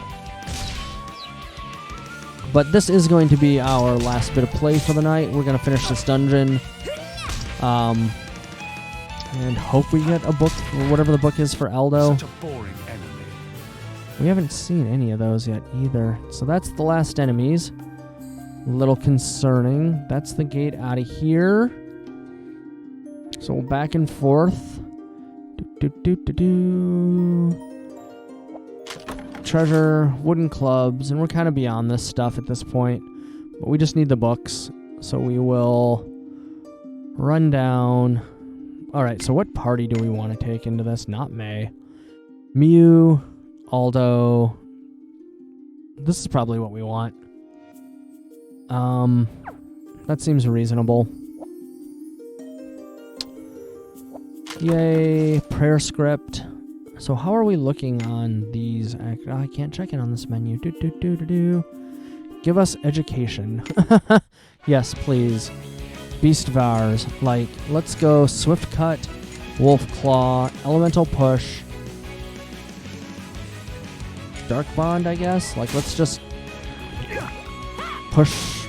But this is going to be our last bit of play for the night. We're going to finish this dungeon. And hope we get a book, or whatever the book is for Aldo. Such a boring enemy. We haven't seen any of those yet either. So that's the last enemies. A little concerning. That's the gate out of here. So back and forth. Treasure, wooden clubs, and we're kind of beyond this stuff at this point. But we just need the books. So we will run down. Alright, so what party do we want to take into this? Not May. Miu, Aldo. This is probably what we want. That seems reasonable. Yay, prayer script. So how are we looking on these? I can't check it on this menu. Give us education. Yes, please. Beast Vars. Like, let's go Swift Cut Wolf Claw, Elemental Push, Dark Bond, I guess. Like, let's just push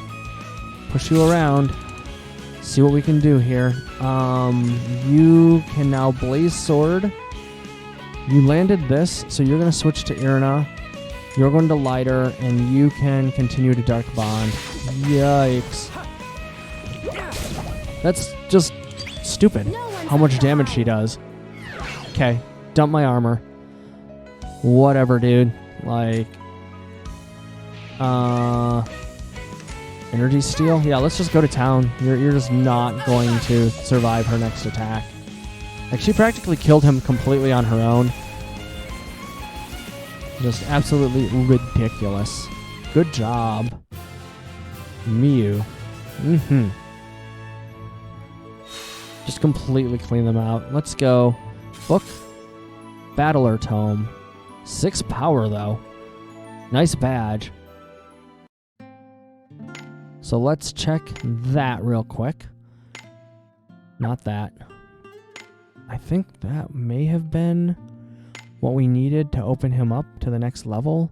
you around. See what we can do here. You can now Blaze Sword. You landed this, so you're going to switch to Irina. You're going to Lighter, and you can continue to Dark Bond. Yikes. That's just stupid. How much damage she does. Okay, dump my armor. Whatever, dude. Like, Energy Steal? Yeah, let's just go to town. You're just not going to survive her next attack. Like, she practically killed him completely on her own. Just absolutely ridiculous. Good job, Miyu. Just completely clean them out. Let's go. Book. Battler Tome. 6 power, though. Nice badge. So let's check that real quick. Not that. I think that may have been what we needed to open him up to the next level.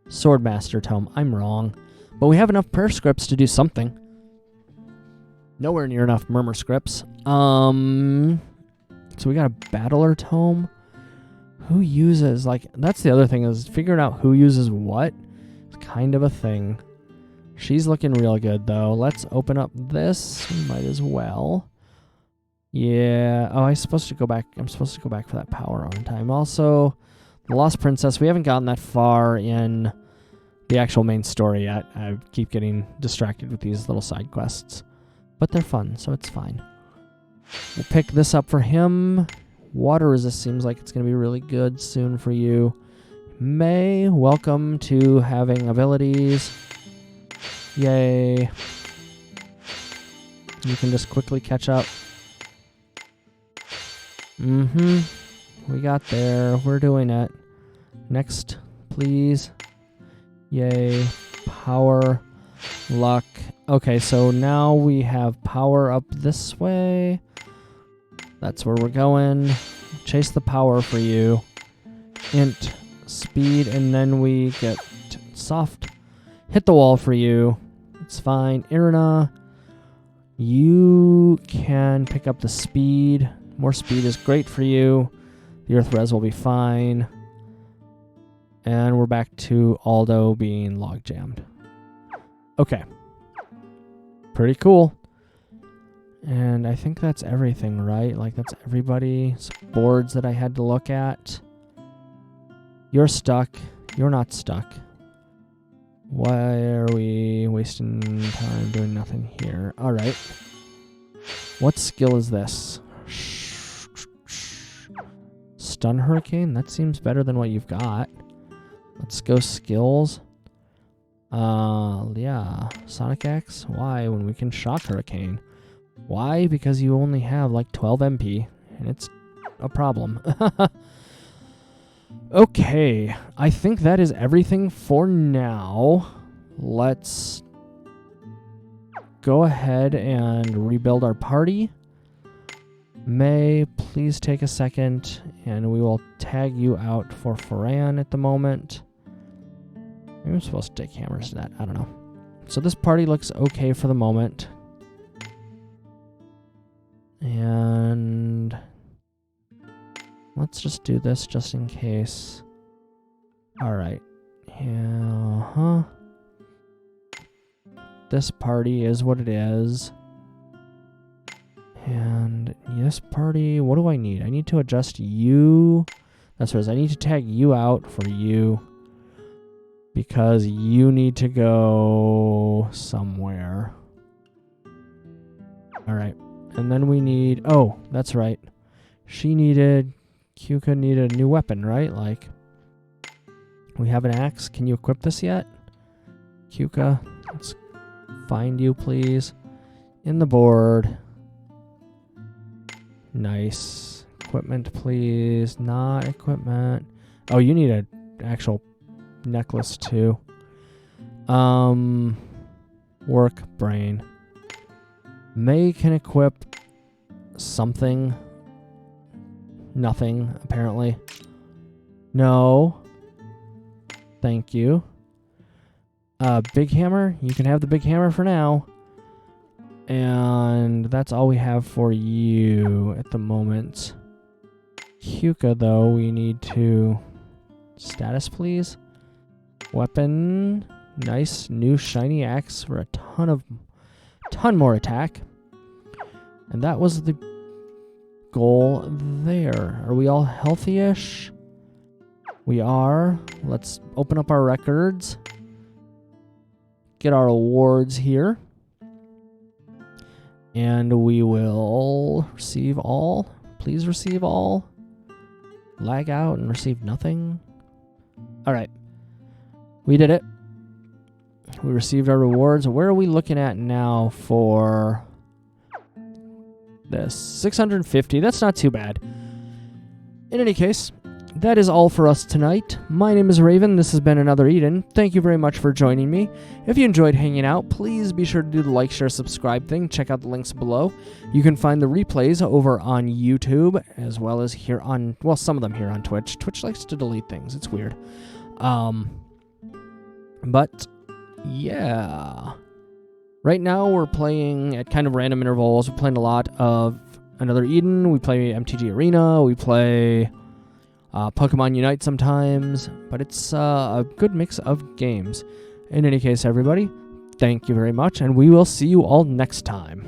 Swordmaster Tome. I'm wrong. But we have enough prayer scripts to do something. Nowhere near enough murmur scripts. So we got a Battler Tome. Who uses, like, that's the other thing, is figuring out who uses what. It's kind of a thing. She's looking real good, though. Let's open up this. We might as well. Yeah. Oh, I'm supposed to go back for that power on time. Also, the Lost Princess. We haven't gotten that far in the actual main story yet. I keep getting distracted with these little side quests. But they're fun, so it's fine. We'll pick this up for him. Water Resist seems like it's going to be really good soon for you. May, welcome to having abilities. Yay. You can just quickly catch up. We got there. We're doing it. Next, please. Yay. Power. Luck. Okay, so now we have power up this way. That's where we're going. Chase the power for you. Int. Speed. And then we get soft. Hit the wall for you. It's fine. Irina. You can pick up the speed. More speed is great for you. The Earth Res will be fine. And we're back to Aldo being log jammed. Okay. Pretty cool. And I think that's everything, right? Like, that's everybody's boards that I had to look at. You're stuck. You're not stuck. Why are we wasting time doing nothing here? All right. What skill is this? Stun Hurricane? That seems better than what you've got. Let's go skills. Yeah. Sonic X? Why when we can Shock Hurricane? Why? Because you only have like 12 MP, and it's a problem. Okay, I think that is everything for now. Let's go ahead and rebuild our party. May, please take a second, and we will tag you out for Ferran at the moment. Maybe I'm supposed to take hammers to that. I don't know. So this party looks okay for the moment. And let's just do this just in case. Alright. This party is what it is. And this party, what do I need? I need to adjust you. That's what it is. I need to tag you out for you. Because you need to go somewhere. Alright. And then we need... Oh, that's right. Kyuka needed a new weapon, right? Like, we have an axe. Can you equip this yet? Kyuka, let's find you, please. In the board. Nice. Equipment, please. Not equipment. Oh, you need an actual necklace, too. Work brain. May can equip something. Nothing, apparently. No. Thank you. Big hammer. You can have the big hammer for now. And that's all we have for you at the moment. Huka, though, we need to... Status, please. Weapon. Nice new shiny axe for a ton more attack. And that was the goal there. Are we all healthy-ish? We are. Let's open up our records. Get our awards here. And we will receive all. Please receive all. Lag out and receive nothing. Alright. We did it. We received our rewards. Where are we looking at now for this? 650. That's not too bad. In any case, that is all for us tonight. My name is Raven. This has been another Eden. Thank you very much for joining me. If you enjoyed hanging out, please be sure to do the like, share, subscribe thing. Check out the links below. You can find the replays over on YouTube as well as here on, well, some of them here on Twitch. Twitch likes to delete things. It's weird. But yeah. Right now we're playing at kind of random intervals. We're playing a lot of Another Eden. We play MTG Arena. We play Pokemon Unite sometimes. But it's a good mix of games. In any case, everybody, thank you very much. And we will see you all next time.